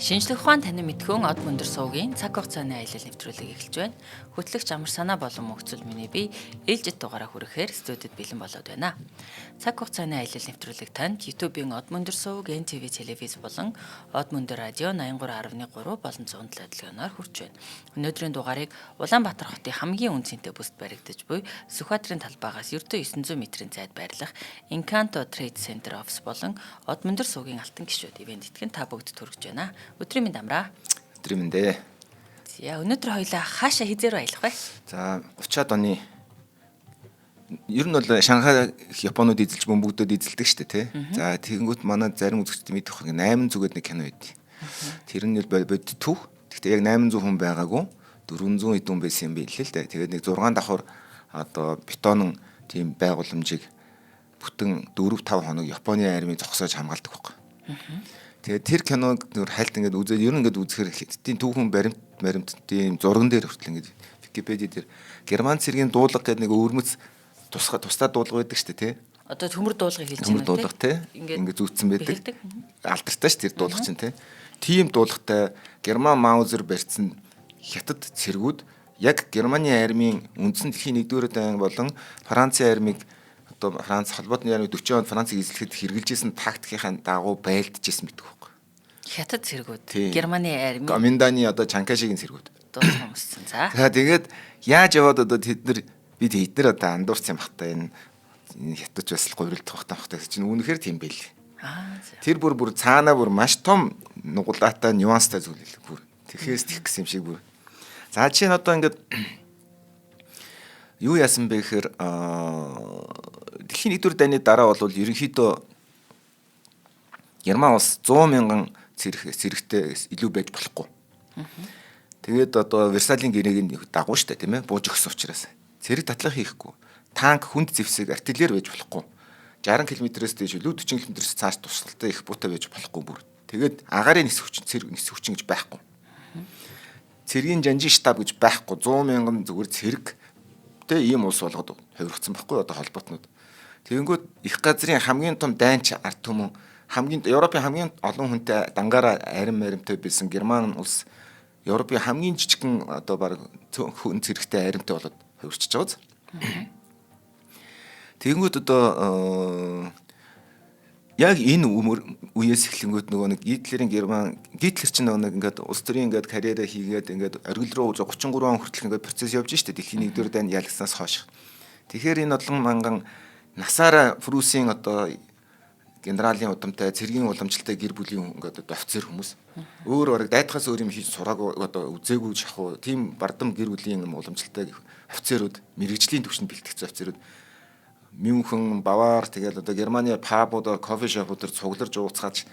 Шинжлэх ухаан танин мэдхүүн од мөндөр суугийн цаг хугацааны аялал нэвтрүүлэг эхэлж байна. Хөтлөгч амар санаа болон мөхцөл миний бие ээлжид дугаараа хүрэхээр студид бэлэн болоод байна. Цаг хугацааны аялал нэвтрүүлэг танд YouTube-ийн од мөндөр сууг, NTV телевиз болон од мөндөр радио 83.3 болон 107 хөтөлбөрөөр хүрч байна. Өнөөдрийн дугаарыг Улаанбаатар хотын хамгийн үнцэнтэй бүсд баригдаж буй Сүхбаатарын талбайгаас ердөө 900 м-ийн зайд байрлах Encanto Trade Center Office болон од мөндөр суугийн алтан гишүүд ивент итгэн та бүгд төрөж байна. Өдрийн минь амраа. Өдрийн минь дээ. За өнөөдөр хоёлаа хаашаа хизээр аялах вэ? За 30-аад оны ер нь бол Шанхай Японууд эзэлж бөмбөгдөд эзэлдэг шүү дээ тий. За тэгэнгүүт манай зарим үзэгчд мэдэх хэрэг 800 гэдэг нэг кино байд. Тэр нь бод төв. Гэхдээ яг 800 хүн байгаагүй 400 хэдэн хүн байсан юм билээ л дээ. Тэгээд нэг 6 давхар одоо бетонын тийм байгууламжийг бүтэн 4-5 хоног Японы армийг зогсоож хамгаалдаг байхгүй. Тэгээд тэр киног нөр хальт ингээд үзээд ер нь ингээд үзэхээр тийм түүхэн баримт тийм зурган дээр хүртэл ингээд Википедиа дээр Герман цэргийн дуулга гэдэг нэг өвөрмөц тусдаа дуулга байдаг шүү дээ тий. Одоо төмөр дуулгыг хэлж байна үү? Дуулга тий. Ингээд зүүцсэн байдаг. Алдартай шүү тэр дуулга чинь тий. Тийм дуулгатай Герман Маузер барьсан хятад цэргүүд яг Германы армийн үндсэн дэлхийн 1-р дайн болон Францын армийг одоо Франц холбоотны армийг 40 онд Францыг эзлэхэд хэрэгжилжсэн тактикийн дагуу байлдажсэн гэдэг байхгүй. Хятад цэргүүд Германы армийн Коминданы одоо Чанкашигийн цэргүүд дуулсан өмссөн. За тэгээд яаж яваад одоо бид эднэр одоо андуурсан юм бахта энэ хятадч бас говьрлдох бахта чинь үнэхээр тийм байл. Тэр бүр цаанаа бүр маш том нугулаатай нюанстай зүйл л бүр тэхээс тех гэсэн юм шиг бүр. За чинь одоо ингээд юу яасан бэ гэхээр дэлхийн 1-р дайны дараа бол ерөнхийдөө Герман улс 100 мянган цэрэгтэй илүү байж болохгүй. Тэгээд одоо Версалийн гэрээг дагуу штэ тийм ээ бууж өгсөн учраас цэрэг татлах хийхгүй. Танк хүнд зэвсэг артиллери байж болохгүй. 60 км-с дээш илүү 40 км-с цааш тусгалтай их буутай байж болохгүй бүр. Тэгээд агаарын нисэх хүчин цэрэг нисэх хүчин гэж байхгүй. Цэргийн жанжин штаб гэж байхгүй. 100 мянган зүгээр цэрэг тэ ийм улс болгоод хувиргацсан байхгүй одоо холбоотнууд. Тэгэнгүүт их газрын хамгийн том дайнч ард түмэн Европын хамгийн олон хүнтэй дангаараа аримтай байсан Герман улс Европын хамгийн жижигхэн одоо баг хүн зэрэгтэй аримтай болоод хувирчиж байгаа зү. Тэгэнгүүт одоо яг энэ үеэс эхлэнгүүт нөгөө нэг Гитлер чинь нөгөө нэг ингээд улс төрийн ингээд карьераа хийгээд ингээд оргил руу 33 он хүртэл ингээд процесс явж штэ дэлхийн 1-р дайнд ялгснаас хойш. Тэгэхээр энэ олон манган насаараа Прусийн одоо генералын удамтай цэргийн уламжлалтай гэр бүлийн ингээд офицер хүмүүс өөр бараг дайдахаас өөр юм хийж сураагүй одоо үзээгүй шахуу тийм бардам гэр бүлийн уламжлалтай офицерууд мэрэгжлийн түвшинд бэлтгэсэн офицерууд Мюнхен, Бавар тэгэл одоо Германы пабууд, кофе шопуудаар цугларж ууцгаач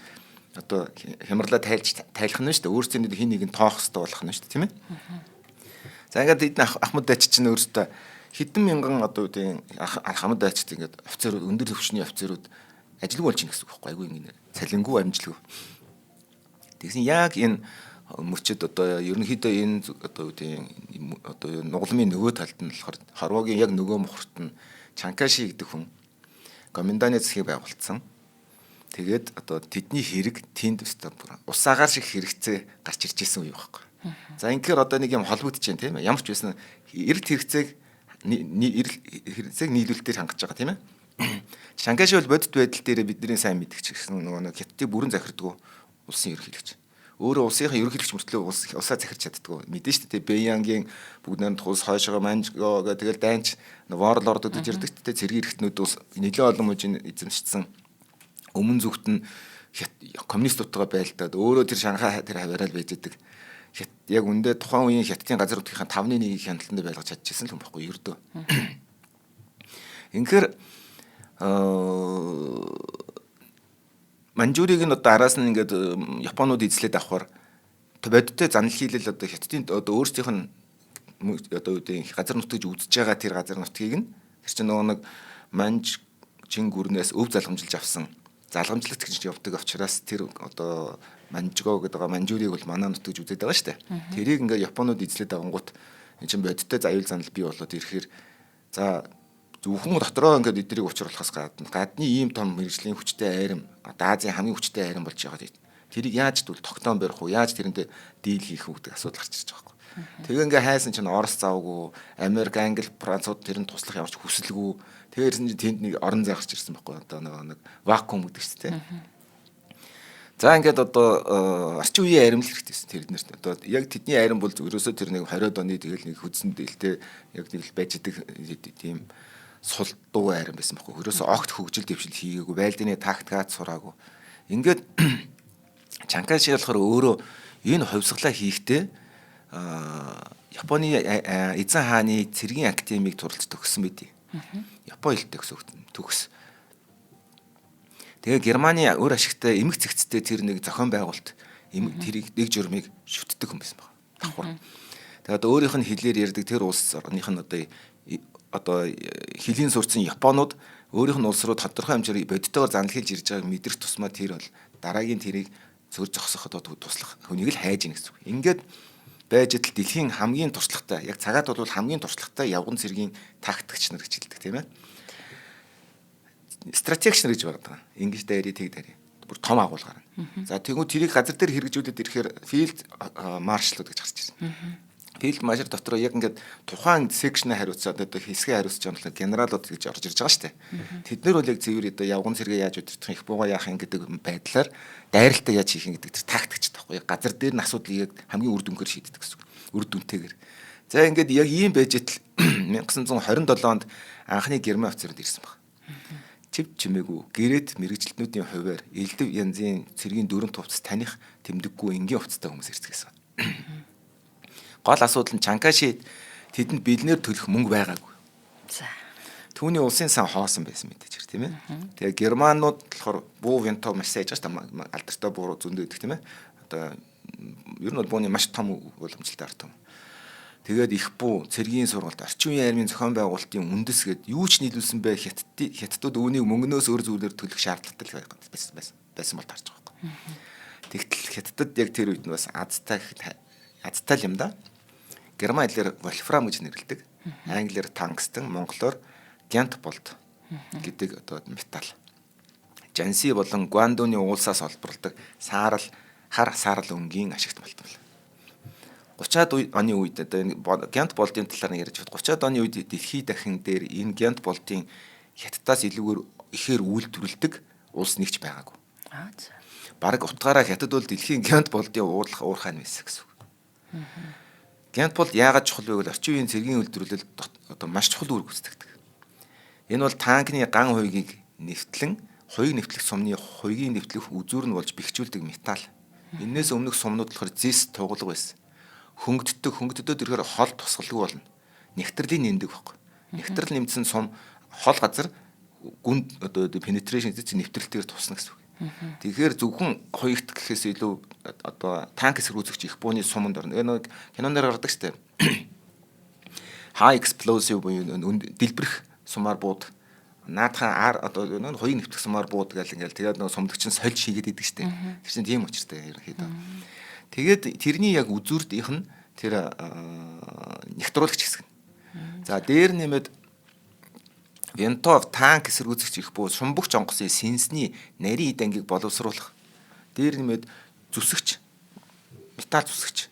одоо хямралаа тайлах нь шүү дээ. Өөрсдийн хин нэг нь тоох хэрэгтэй болох нь шүү дээ, тийм ээ. За ингээд эдгээр ахмад дайч чинь өөрсдөө хэдэн мянган одоо үеийн ахмад дайчд ингээд офицерууд өндөр түвшний офицерууд ажилгүй болж ийн гэсэн үг байхгүй айгүй ингэ цалингүй амжилгүй. Тэгсэн яг энэ мөчөд одоо ерөнхийдөө энэ одоо үеийн одоо нугламын нөгөө талд нь болохоор Хорвогийн яг нөгөө мохорт нь Чанкаши гэдэг хүн Коминданы засгийг байгуулсан. Тэгээд одоо тэдний хэрэг тэнд усаагаар шиг хэрэгцээ гарч ирж исэн үе байхгүй. За ингээр одоо нэг юм холбогдож байна тийм ээ. Ямар ч байсан эрэлт хэрэгцээг нийлүүлэлтээр хангаж байгаа тийм ээ. Чанкаши бол бодит байдал дээр бидний сайн мэдгч гэсэн нөгөө нэг хятадыг бүрэн захирддаг улсын ерөнхийлөгч. Өөрөө улсынхаа ерөнхийлөгч мөртлөө усаа захирч чаддаг. Мэдэн шүү дээ. Бэянгийн бүгд найрамд хулс хойшоо манжго тэгэл дайнч варлордод ирдэг те цэргийн эрхтнүүд ус нэлээд олон мужийн эзэмшсэн. Өмнө зүгт нь коммунистуудтайгаа байлдаад өөрөө тэр Шанхай тэр хаваарал байж идэг. Яг үндэ тухайн үеийн хятадын газруудынхаа 5-1-ийг хяналтанд байлгаж чадчихсан л юм баггүй ердөө. Инхээр Манжуриг нь одоо араас нь ингээд Японууд эзлээд авахар бодиттой занал хийлэл одоо хятадын одоо өөрсдийнх нь одоо үеийн газар нутгиж үзэж байгаа тэр газар нутгийг нь тэр чинь нөгөө нэг манж чин гүрнээс өв залгамжилж авсан залгамжлагч гэж явдаг учраас тэр одоо манжго гэдэг манжуриг бол манай нутгиж үзээд байгаа шүү дээ. Тэрийг ингээд Японууд эзлээд авангууд энэ чинь бодиттой аюул занал бий болоод ирэхээр за зөвхөн дотроо ингээд эднийг учруулахаас гадна ийм том мэрэгжлийн хүчтэй айрам одоо Азийн хамгийн хүчтэй айрам болж байгаа. Тэрийг яаж дүүл тогтоон барих уу? Яаж тэрнтэй дийл хийх үү гэдэг асуудал гарч ирж байгаа байхгүй. Тэгээ ингээ хайсан чинь Орос завгүй, Америк, Англи, Францууд тэрнд туслах явж хүсэлгүй. Тэгээрсэн чинь тэнд нэг орон зай гарч ирсэн байхгүй. Одоо нэг вакуум гэдэг чинь тэ. За ингээд одоо орчин үеийн арим л хэрэгтэйсэн тэрнэрт. Одоо яг тэдний арим бол ерөөсөө тэр нэг 20-од оны тэгэл нэг хөдсөн дээлтэй яг нэг л байж идэг тийм сул дуу арим байсан байхгүй. Ерөөсөө огт хөгжил дэвшил хийгээгүй, байлданы тактикад сураагүй. Ингээд Чанкаши болохоор өөрөө энэ хувьсгалаа хийхдээ Японы эзэн хааны цэргийн академиг туралж төгссөн байдий. Япон хэлтэй төгс. Тэгээ Германы өөр ашигтай эмэг цэгцтэй тэр нэг зохион байгуулалт тэрийг нэг журмыг шүтдэг хүн байсан байна. Давхар. Тэгээ одоо өөрийнх нь хэлээр ярьдаг тэр улс орных нь одоо хэлийн сурцсан Японууд өөрийнх нь улс руу тодорхой хэмжээр бодитоор занал хийж ирж байгааг мэдрэх тусмаа тэр бол дараагийн тэрийг зөр зогсоход туслах хүнийг л хайж ийн гэсэн үг. Ингээд байж идэл дэлхийн хамгийн туршлагатай яг цагаад бол хамгийн туршлагатай явган цэргийн тактикч нар гэж хэлдэг тийм ээ. Стратегч нар гэж байгаа. Ингэж дайрий тэг дайрий. Бүр том агуулгаар. За тэгвэл тэрийг газар дээр хэрэгжүүлээд ирэхээр field marshal гэж гарч ирсэн. Field marshal дотор яг ингээд тухайн секшнээ хариуцаад одоо хэсгээ хариуцж байгаа нь генералууд гэж орж ирж байгаа шүү дээ. Тэд нар бол яг цэвэр одоо явган цэргээ яаж удирдах, их бууга яах юм гэдэг байдлаар дайралтаа яаж хийх юм гэдэг тэр тактикч таахгүй. Газар дээр нь асуудлыг яг хамгийн үр дүнгээр шийддэг гэсэн үг. Үр дүнтэйгээр. За ингээд яг ийм байж идэл 1927 онд анхны герман офицерууд ирсэн баг. Чив чимээгүй гэрээд мэрэгжилтнүүдийн хувьар элдв янзын цэргийн дөрөв тувцас таних тэмдэггүй энгийн хувцастай хүмүүс ирсэн. Гол асуудал нь Чанкаши тэдэнд бэлнээр төлөх мөнгө байгаагүй. За. Түүний улсын сан хоосон байсан мэдээж хэрэг тийм ээ. Тэгээ германууд болохоор буу винто маш сайж байгаа шүү дээ. Алдартай бууруу зөндөө идэх тийм ээ. Одоо ер нь бол бууны маш том уламжлалтай ард юм. Тэгээд их буу цэргийн сургалт орчин үеийн армийн зохион байгуулалтын үндэс гээд юу ч нийлүүлсэн бай хятадууд үүнийг мөнгнөөс өөр зүйлээр төлөх шаардлагатай байсан бол таарч байгаа юм. Тэгтэл хятадд яг тэр үед нь бас азтай юм да. Герман хэлээр вольфрам гэж нэрлэдэг. Англиар тангстен, монголоор гянтболт гэдэг одоо металл. Жанси болон Гуандуны уулсаас олборлдог хар саарал өнгийн ашигт болтол. 30-аад оны үед одоо гянтболтын талаар ярьж бод 30-аад оны үед дэлхийд дахин дээр энэ гянтболтын хятадаас илүүгээр ихээр үйлдвэрлэдэг улс нэгч байгаагүй. Бараг утгаараа хятад бол дэлхийн гянтболтын уурхай байсан гэсэн үг. Гянтболт яагаад чухал вэ гэвэл орчин үеийн цэргийн үйлдвэрлэлд одоо маш чухал үүрэг гүйцэтгэдэг. Энэ бол танкны ган хуйгийг нэвтлэн хуйг нэвтлэх сумны хуйгийн нэвтлэх үзүүр нь болж бэхжүүлдэг металл. Энээс өмнөх сумнууд болохоор зис тугалга байсан. Хөнгөддөд ирэхээр хол тусгалгүй болно. Нэгтрэлийн нэмдэг байхгүй. Нэгтрэл нэмсэн сум хол газар гүнд одоо penetration зэц нэвтрэлтээр тусна гэсэн үг. Тэгэхээр зөвхөн хуйгт гэхээс илүү одоо танк эсрүүцэгч их бууны суманд орно. Энэ киноноор гардаг штеп. High explosive буюу дэлбэрэх сумаар бууд. Наадхан одоо хуйг нэвтрэх сумаар бууд гэл ингээл тэгээд сумдагч нь сольж хийгээд идэг штеп. Тэр чинь тийм учиртай ерөнхийдөө. Тэгээд тэрний яг үзүүрдийнх нь тэр нэгтруулагч хэсэг. За дээр нэмээд Винтов танк эсрүүцэгч их буу шумбөгч онгоцын сэнсний нарийн дангийг боловсруулах. Дээр нэмээд зүсгч металл зүсгч.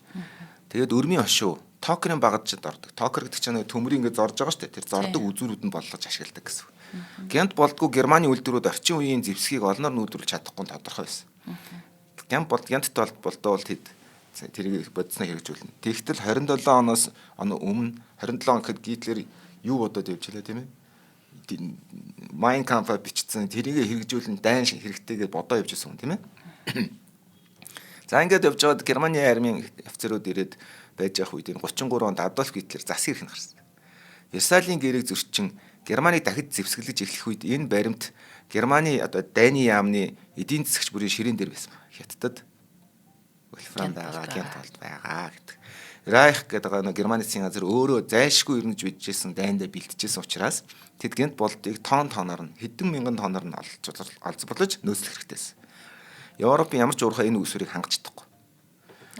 Тэгээд өрмийн хошуу токерын багажчд ордог. Токер гэдэг чинь төмрийн ингээд зорж байгаа шүү дээ. Тэр зордог үзүүрүүд нь болгож ашигладаг гэсэн. Гянт болдгоо Германы үйлдвэрүүд орчин үеийн зэвсгийг олноор нүүдруулж чадахгүй тодорхой байсан. Гянттай болдоо бол тэрийг бодсноо хэрэгжүүлнэ. Тэгтэл 27 оноос өмнө 27 он гэхэд Гитлер юу бодоод явжлаа тийм ээ. Mein Kampf бичсэн тэрийг хэрэгжүүлэн дайн шиг хэрэгтэй гэж бодоо явж байсан юм тийм ээ. За ингээд явж байгаад Германы армийн офицерууд ирээд байж явах үед 33 онд Адольф Гитлер засгийн ирэх нь гарсан. Версалийн гэрээг зөрчин Германыг дахид зэвсгэлж эхлэх үед энэ баримт Германы одоо дайны яамны эдийн засагч бүрийн ширээн дээр байсан. Хятадд Вольфрам дагаа гянтболт байгаа гэдэг. Райх гэдэг нэг Германы засгийн газар өөрөө зайлшгүй ирнэж биджсэн дайндаа бэлтжижсэн учраас тэд гянтболтыг тоноор нь хэдэн мянган тоноор нь олзболож нөөцлөх хэрэгтэйсэн. Европын ямар ч уурхай энэ үсвэрийг хангаж чадахгүй.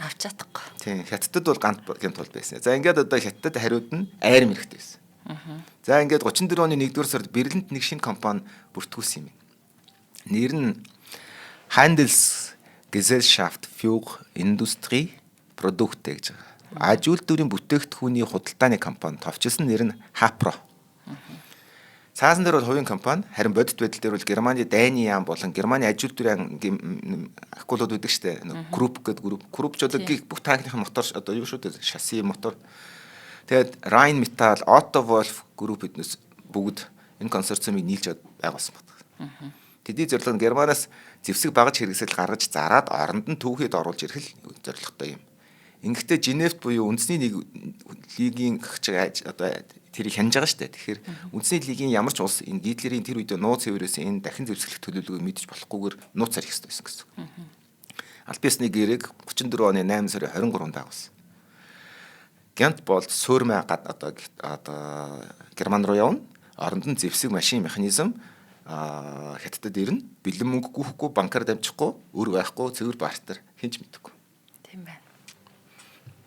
Авч чадахгүй. Тийм, хятадд бол гянтболт байсан. За ингээд одоо хятадд хариуд нь айрам хэрэгтэй байсан. За ингээд 34 оны 1-р сард Берлинд нэг шинэ компани бүртгүүлсэн юм. Нэр нь Handels Gesellschaft für Industrie Produkte гэж байгаа. Аж үйлдвэрийн бүтээгдэхүүний худалдааны компани товчилсон нэр нь Hapro. Цаасан дээр бол хувийн компани, харин бодит байдал дээр бол Германы дайны яам болон Германы аж үйлдвэрийн акулууд байдаг штэ. Групп гэдэг групп. Групп ч одоо бүх танкийн мотор одоо юу шүү дээ, шасси мотор. Тэгээд Rheinmetall, Otto Wolff групп эднес бүгд энэ консорциумыг нийлж байгуулсан байна. Тэдний зорилго нь Германаас зэвсэг багаж хэрэгсэл гаргаж зараад оронд нь түүхийд оруулж ирэх зорилготой юм. Ингэхдээ Женевт буюу үндэсний лигийн одоо тэрийг хянаж байгаа шүү дээ. Тэгэхээр үндэсний лигийн ямар ч улс энэ Гитлерийн тэр үед нууц хэврээс энэ дахин зэвсгэлэх төлөвлөгөөг мэдж болохгүйгээр нууц зарих хэрэгтэй байсан гэсэн. Аль биесны гэрээг 34 оны 8 сарын 23-нд байгуулсан. Гент болд Суурмаа одоо Герман руу явна. Оронд нь зэвсэг машин механизм хятадд ирнэ. Бэлэн мөнгө гүйхгүй, банкар дамжихгүй, өр байхгүй, цэвэр бартер хинч мэдхгүй. Тийм байна.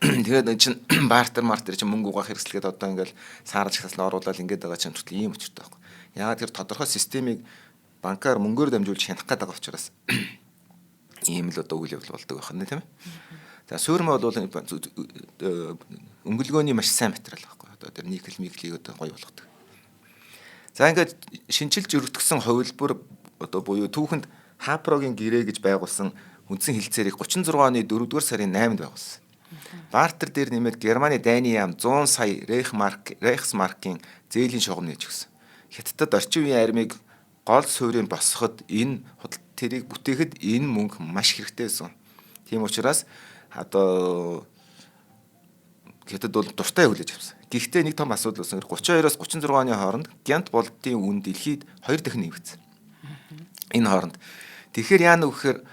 Тэгээд энэ чинь бартер чинь мөнгө угаах хэрэгслгээд одоо ингээл саарч хаслаа оруулаад ингээд байгаа чинь хүртэл ийм өчтэй байхгүй. Яагаад тэр тодорхой системийг банкар мөнгөөр дамжуулж хянах гэдэг учраас ийм л одоо үйл явдал болдог байх нь тийм ээ. За суурмаа бол өнгөлгөөний маш сайн материал байхгүй. Одоо тэр никл миклийг одоо гоё болгодог. За ингээд шинжилж өргөтгсөн хувилбар одоо буюу түүхэнд Хапрогийн гэрээ гэж байгуулсан үндсэн хилцээрийг 36 оны 4-р сарын 8-нд байгуулсан. Бартер дээр нэмээд Германы дайны яам 100 сая Рейхсмаркийн зээлийн шугам нээж өгсөн. Хятадд орчин үеийн армийг гол суурийг босгоход энэ тэрийг бүтээхэд энэ мөнгө маш хэрэгтэй байсан. Тийм учраас одоо Хятад бол дуртай хүлээж авсан. Гэхдээ нэг том асуудал болсон. 32-оос 36 оны хооронд Гент болдын үн дэлхийд 2 дахин нэмэгдсэн. Энэ хооронд. Тэгэхээр яана гэхээр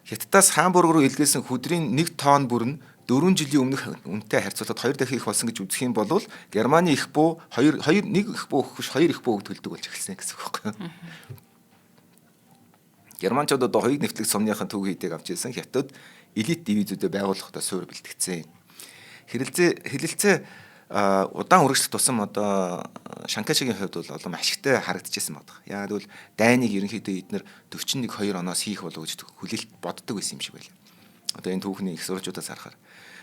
Хятадаас Хамбург руу илгээсэн хөдрийн 1 тонн бүр нь 4 жилийн өмнөх үнэтэй харьцуулахад 2 дахин их болсон гэж үзэх юм бол Германы их буу 1 их буу өгөх биш 2 их буу төлдөг болж эхэлсэн гэсэн үг байхгүй. Германчууд одоо хоёуг нэвтлэг сумныхын төв хийдэг авч ирсэн. Хятад элит дивизүүдэд байгуулахдаа суурь бэлтгэцсэн. Хэлэлцээ удаан үргэлжлэх тусам одоо Шанкайшигийн хувьд бол олон ашигтай харагдчихсан байдаг. Яагаад гэвэл дайныг ерөнхийдөө эднэр 41-2 оноос хийх болов гэж хүлээлт боддог байсан юм шиг байлаа. Одоо энэ түүхний их сурвалжуудаас харахаар.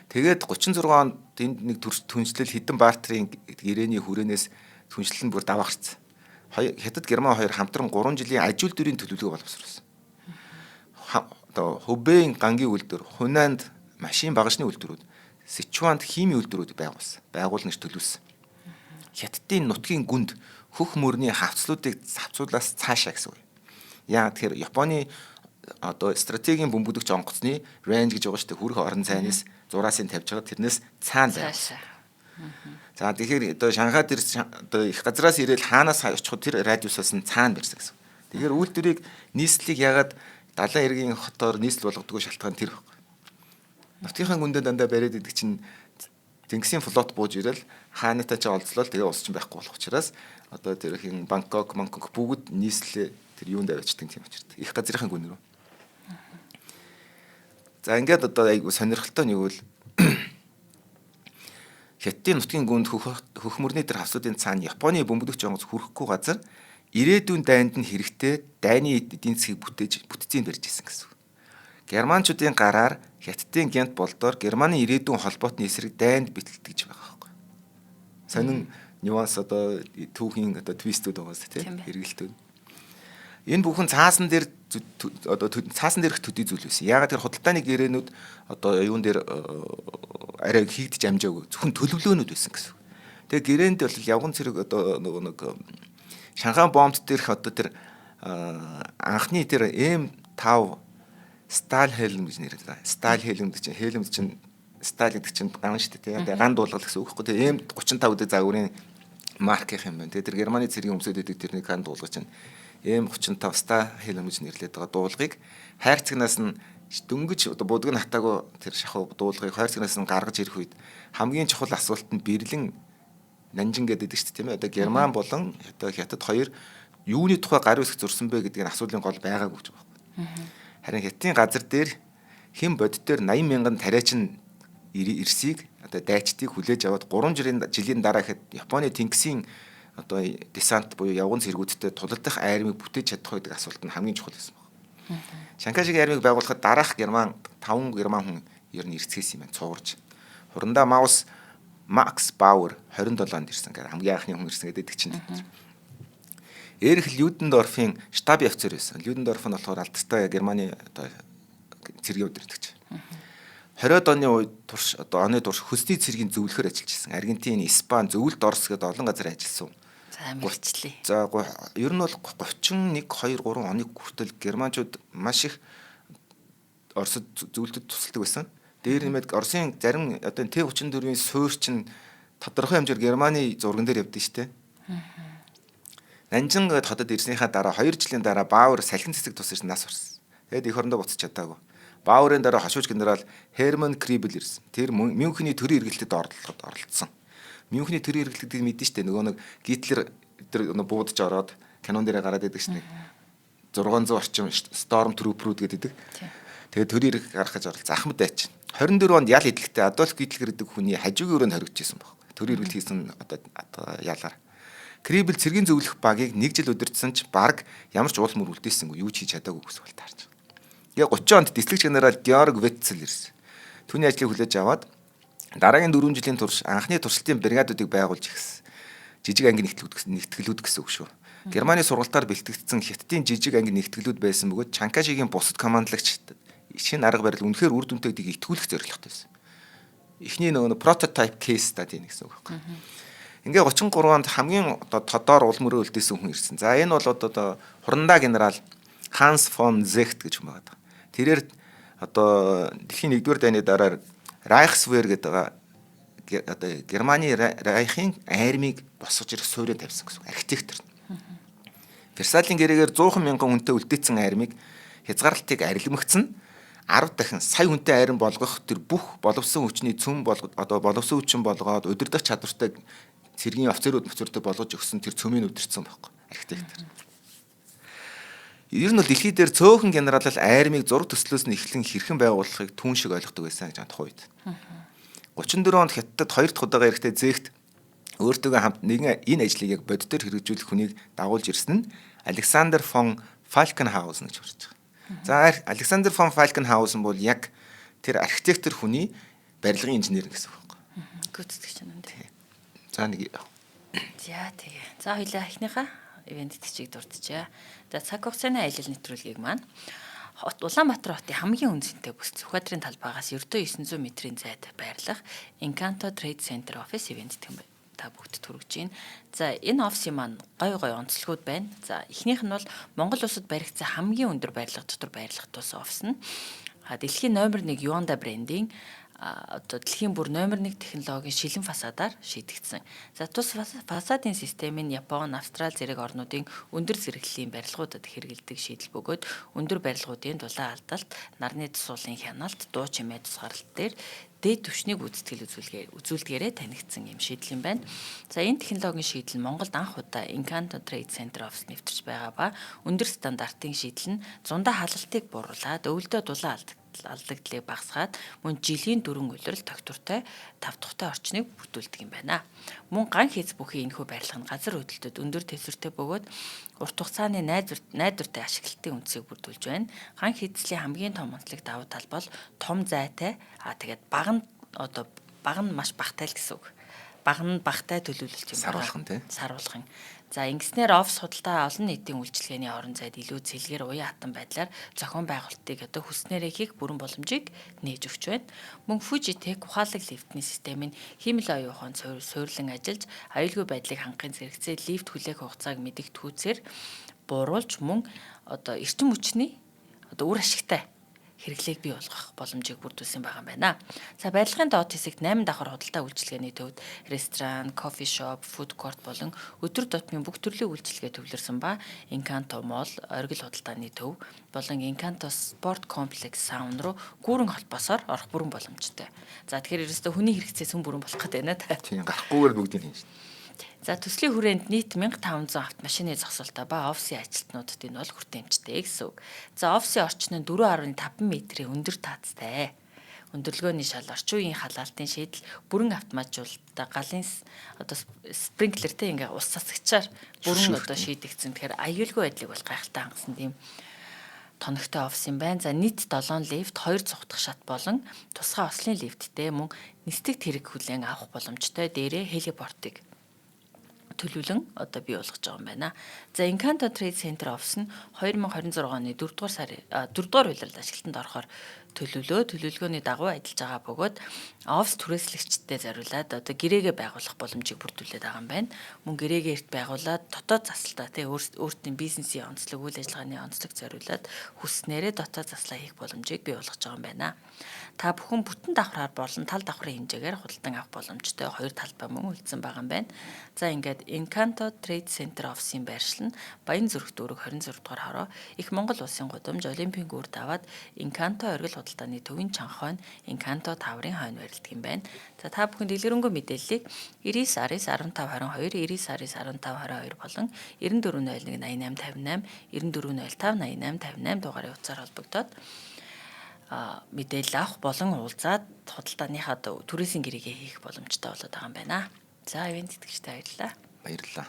Тэгээд 36 онд тэнд нэг түншлэл хідэн бартерын гэрээний хүрээнээс түншлэл нь бүр даваагцсан. Хятад Герман хоёр хамтран 3 жилийн аж үйлдвэрийн төлөвлөгөө боловсруулсан. Одоо Хубейн гангийн үйлдвэр, Хунанд машин багажны үйлдвэрүүд, Сичуанд химийн үйлдвэрүүд байгуулсан. Байгуулнаж төлөвлөсөн. Хятадын нутгийн гүнд хөх мөрний хавцлуудыг завцуулаас цаашаа гэсэн үг. Яагаад тэгэхээр Японы одоо стратегийн бөмбөгдөгч онгоцны range гэж байгаа шүү дээ. Хүрх орон цайнаас зураасын тавьж байгаа тэрнээс цаана байв. За тэгэхээр одоо Шанхай дээр одоо их газраас ирээл хаанаас очих тэр радиусаас нь цаана барьсан гэсэн. Тэгэхээр үйлдвэрийг нийслэлийг ягаад далайн эргийн хотоор нийслэл болгодог шалтгаан тэр байна. Нутгийнхаа гүндээ дандаа бариад идэг чинь Тэнгисийн флот бууж ирэл хаанатай ч олзлол тэгээ ус чинь байхгүй болох учраас одоо тэр хин Бангкок бүгд нийслэлээ тэр юунд авчдаг тийм учраас их газрынхаа гүн рүү. За ингээд одоо айгу сонирхолтой нэг үл Хятадын нутгийн гүнд хөхмөрний тэр хавсуудын цаана Японы бөмбөгдөгч онгоц хүрэхгүй газар ирээдүйн дайнд нь хэрэгтэй дайны эдийн засгийг бүтцийг барьж ирсэн гэсэн. Германчуудын гараар Хятадын Гент болдоор Германы ирээдүйн холбоотны эсрэг дайнд бэлтгэж байгаа байхгүй. Сонин нюанс одоо түүхийн одоо твистүүд байгаас тийм хэрэгэлтүүд. Энэ бүхэн цаасан дээр одоо цаасан дээрх төдий зүйл байсан. Яагаад тэр худалдааны гэрээнүүд одоо юун дээр арай хийгдэж амжаагүй зөвхөн төлөвлөөнүүд байсан гэсэн. Тэгээ гэрээнд бол явган цэрэг одоо нэг Шанхай бомбт дээрх одоо тэр анхны тэр М5 Сталхелм гэж нэрээд байгаа. Сталхелм гэдэг чинь Сталин гэдэг чинь ган шүү дээ. Тэгээ ган дуулгал гэсэн үг хэвгүй. Тэгээ М35 гэдэг загварын марк гэх юм байна. Тэгээ тэр Германы цэргийн өмсөд идэг тэрний ган дуулгал чинь М35 Сталхелм гэж нэрлэдэг байгаа дуулгыг хайр цагнаас нь дөнгөж одоо будг нь хатаагүй тэр шахуу дуулгыг хайр цагнаас нь гаргаж ирэх үед хамгийн чухал асуулт нь Берлин Нанжин гэдэг шүү дээ тийм ээ. Одоо Герман болон одоо Хятад хоёр юуны тухай гар үсэг зурсан бэ гэдэг нь асуулын гол байгаагүй гэж байна. Харин Хятадын газар дээр хэн бодит дээр 80 мянган тариачин ирсийг одоо дайчдыг хүлээж аваад 3 жилийн дараа хэд Японы Тэнгисийн одоо десант буюу явган цэргүүдтэй тулалдах айрмыг бүтээж чадах байдаг асуулт нь хамгийн чухал байсан байна. Шанхайшиг армийг байгуулахад дараах Герман 5 герман хүн ер нь эрсцээс юм цуурж. Хурандаа Макс Бауэр 27 онд ирсэн гэдэг хамгийн анхны хүн ирсэн гэдэг чинь. Эрих Людендорфын штабын офицер байсан. Людендорф нь болохоор алдартай Германы одоо цэргийн удирдагч. 20-од оны үед оны турш хөсний цэргийн зөвлөхөр ажиллаж ирсэн. Аргентин, Испани, Зөвлөлт Орос гэдэг олон газар ажилласан. За мэлчлээ. За ер нь бол 31, 2, 3 оны хүртэл германчууд маш их Оросд зөвлөлтөд тусалдаг байсан. Дээр нэмээд Оросын зарим одоо Т-34-ийн суурь чинь тодорхой хэмжээр Германы зурган дээр явдсан шүү дээ. Нанжин хотод ирснийхаа дараа 2 жилийн дараа Бауэр салхин цэцэг тусаж нас орсон. Тэгэд эх орондоо буцаж чадаагүй. Бауэрын дараа хашууч генерал Херман Крибл ирсэн. Тэр Мюнхений төрийн эргэлтэд оролцсон. Мюнхений төрийн эргэлтэд мэдэн штэ нөгөө нэг Гитлер тэр буудаж ороод канон дээрээ гараад идэг штэ. 600 орчим Storm Trooper-ууд гэдэг. Тэгээд төрийн эрэг гаргаж оролцсон. Ахмад Айч 24 онд ял идэлтэй Адольф Гитлер гэдэг хүний хажуугийн өрөөнд хоригдчихсэн баг. Төрийн эргэлт хийсэн одоо ялаар. Крибл цэргийн зөвлөх багийг 1 жил удирдсан ч баг ямар ч уул мөр үлдээсэнгүй юу ч хийж чадаагүй гэсэн бол таарч. Тэгээ 30 онд дислэгч генерал Георг Ветцел ирсэн. Түүний ажлыг хүлээж аваад дараагийн 4 жилийн турш анхны туршилтын бригадуудыг байгуулж ирсэн. Жижиг анги нэгтгэлүүд гэсэн үг шүү. Германы сургалтаар бэлтгэгдсэн хятадын жижиг анги нэгтгэлүүд байсан бөгөөд Чанкашигийн бусад командлагч шинэ арга барил үнэхээр үр дүнтэй гэдгийг итгүүлэх зорилготой байсан. Эхний нөгөө прототип кейс стади гэсэн үг байна. Ингээ 33 онд хамгийн одоо тодор улмөрөө үлдээсэн хүн ирсэн. За энэ бол одоо хурандаа генерал Ханс фон Зехт гэж хүн байгаа. Тэрээр одоо дэлхийн 1-р дайны дараа Райхсвер гэдэг одоо Германы Райхын армийг босгож ирэх суурийг тавьсан гэсэн архитектор. Версалийн гэрээгээр 100 мянган хүнтэй үлдээсэн армийг хязгаарлалтыг арилмагцсан 10 дахин сая хүнтэй арим болгох тэр бүх боловсон хүчний цөм одоо боловсон хүчин болгоод удирдах чадвартай цэргийн офицерууд болгож өгсөн тэр цөмийг удирдсан байхгүй архитектор. Ер нь бол дэлхий дээр цөөхөн генералал армийг зураг төслөөс нь эхлэн хэрхэн байгуулахыг түн шиг ойлгодог байсан гэж тухайн үед. 34 онд Хятадд 2 дахь удаага ирэхдээ Зехт өөртөөгөө хамт нэгэн энэ ажлыг яг боддоор хэрэгжүүлэх хүнийг дагуулж ирсэн нь Александр фон Фалкенхаузен гэж урж байгаа. За Александр фон Фалкенхаузен бол яг тэр архитектор хүний барилгын инженер гэсэн үг байна. Гүйцэтгэгч юм дээ. За нэг. За тэгээ. За хоёлаа эхнийхээ ивент төчийг дурдчихъя. За цаг хугацааны аялал нэвтрүүлгийг маань Улаанбаатар хотын хамгийн үнэтэй бүс Сүхбаатарын талбайгаас ердөө 900 м-ийн зайд байрлах Encanto Trade Center Office ивент гэх юм байна. Та бүгд төрөж байна. За энэ офисын маань гой онцлогуд байна. За эхнийх нь бол Монгол улсад баригдсан хамгийн өндөр барилга дотор байрлах тус офис нь дэлхийн номер 1 Yuanda брендийн одоо дэлхийн бүр номер 1 технологийн шилэн фасадаар шийдэгдсэн. За тус фасадын систем нь Япон, Австрали зэрэг орнуудын өндөр зэрэглэлийн барилгуудад хэрэгэлдэг шийдэл бөгөөд өндөр барилгуудын дулаан алдалт, нарны тусуулын хяналт, дуу чимээ тусгаарлалт дээр дээд түвшнийг үзтгэл үзүүлдгээрээ танигдсан юм шийдэл юм байна. За энэ технологийн шийдэл нь Монголд анх удаа Encanto Trade Center Office нэвтэрч байгаа ба өндөр стандартын шийдэл нь зундаа халалтыг бууруулад өвөлдөө дулаан алдаглалыг багасгаад мөн жилийн дөрвөн улирал тогтвортой 5 тухтай орчныг бүрдүүлдэг юм байна. Мөн ган хийц бүхий энэхүү барилга нь газар хөдлөлтөд өндөр тэвсэртэй бөгөөд урт хугацааны найдвартай ашиглалтын үндсийг бүрдүүлж байна. Ган хийцлийн хамгийн том онцлог давуу тал бол том зайтай тэгээд баг нь маш багтай л гэсэн үг. Баг нь багтай төлөвлөлт юм байна. Саруулхан. За ингэснээр офис худалдаа олон нийтийн үйлчилгээний орон зайд илүү цэлгэр уян хатан байдлаар зохион байгуулалтыг одоо хүснээрээ хийх бүрэн боломжийг нээж өгч байна. Мөн Fujitec ухаалаг лифтний систем нь хиймэл оюун ухаанд суйрлан ажиллаж аюулгүй байдлыг хангахын зэрэгцээ лифт хүлээх хугацааг мэдэгдэхүүцээр бууруулж мөн одоо эрчим хүчний одоо үр ашигтай хэрэглээг бий болгох боломжийг бүрдүүлсэн байгаа юм байна. За барилгын доод хэсэгт 8 давхар худалдаа үйлчилгээний төвд ресторан, кофе шоп, фуд корт болон өдөр тутмын бүх төрлийн үйлчилгээ төвлөрсөн ба Encanto Mall, оргил худалдааны төв болон Encanto Sport Complex саун руу гүүрэн холбоосоор орох бүрэн боломжтой. За тэгэхээр ерөөсөө хүний хэрэгцээс хүн бүрэн болох гэдэг байна та. Тийм гарахгүйгээр бүгдийг хийн шүү. За төслийн хүрээнд нийт 1500 автомашины зогсоолтой ба офисын ажилтнуудад энэ бол хүртээмжтэй гэсэн үг. За офисын орчин нь 4.5 м-ийн өндөр таацтай. Өндөрлгөөний шал орчин үеийн халаалтын шийдэл бүрэн автоматжуулалттай галын одоо спринклертэй ингээ ус цацагчаар бүрэн одоо шийдэгдсэн. Тэгэхээр аюулгүй байдлыг бол гайхалтай хангасан тийм тоногтой офис юм байна. За нийт 7 лифт, 2 цугтах шат болон тусгай ослын лифттэй мөн нисдэг тэрэг хүлээн авах боломжтой дээрээ хелипортыг төлөвлөн одоо бий болгож байгаа юм байна. За Encanto Trade Center офис нь 2026 оны 4 дугаар сарын 4 дугаар улиралд ажилтанд орохоор төлөвлөгөөний дагуу ажиллаж байгаа бөгөөд офис түрээслэгчдэд зориулаад одоо гэрээгээ байгуулах боломжийг бүрдүүлээд байгаа юм байна. Мөн гэрээгээ эрт байгуулад дотоод засалтаа өөрсдийн бизнесийн онцлог, үйл ажиллагааны онцлог зориулаад хүснээрээ дотоод заслаа хийх боломжийг бий болгож байгаа юм байна. Та бүхэн бүтэн давхраар болон тал давхрын хэмжээгээр худалдан авах боломжтой 2 талбай мөн үлдсэн байгаа юм байна. За ингээд Encanto Trade Center офисын байршил нь Баянзүрх дүүрэг 26 дугаар хороо их Монгол улсын гудамж Олимпийн гүрд аваад Encanto оргил худалдааны төвийн чанга хойно Encanto таврын хойно барилдаг юм байна. За та бүхэн дэлгэрэнгүй мэдээллийг 99-19-15-22, 99-19-15-22 болон 9401-8858, 9405-8858 дугаарыг утсаар холбогдоод мэдээлэл авах болон уулзаад худалдааныхаа түрээсийн гэрээгээ хийх боломжтой болоод байгаа юм байна. За ивент тэтгэгчтэй баярлалаа. Баярлалаа.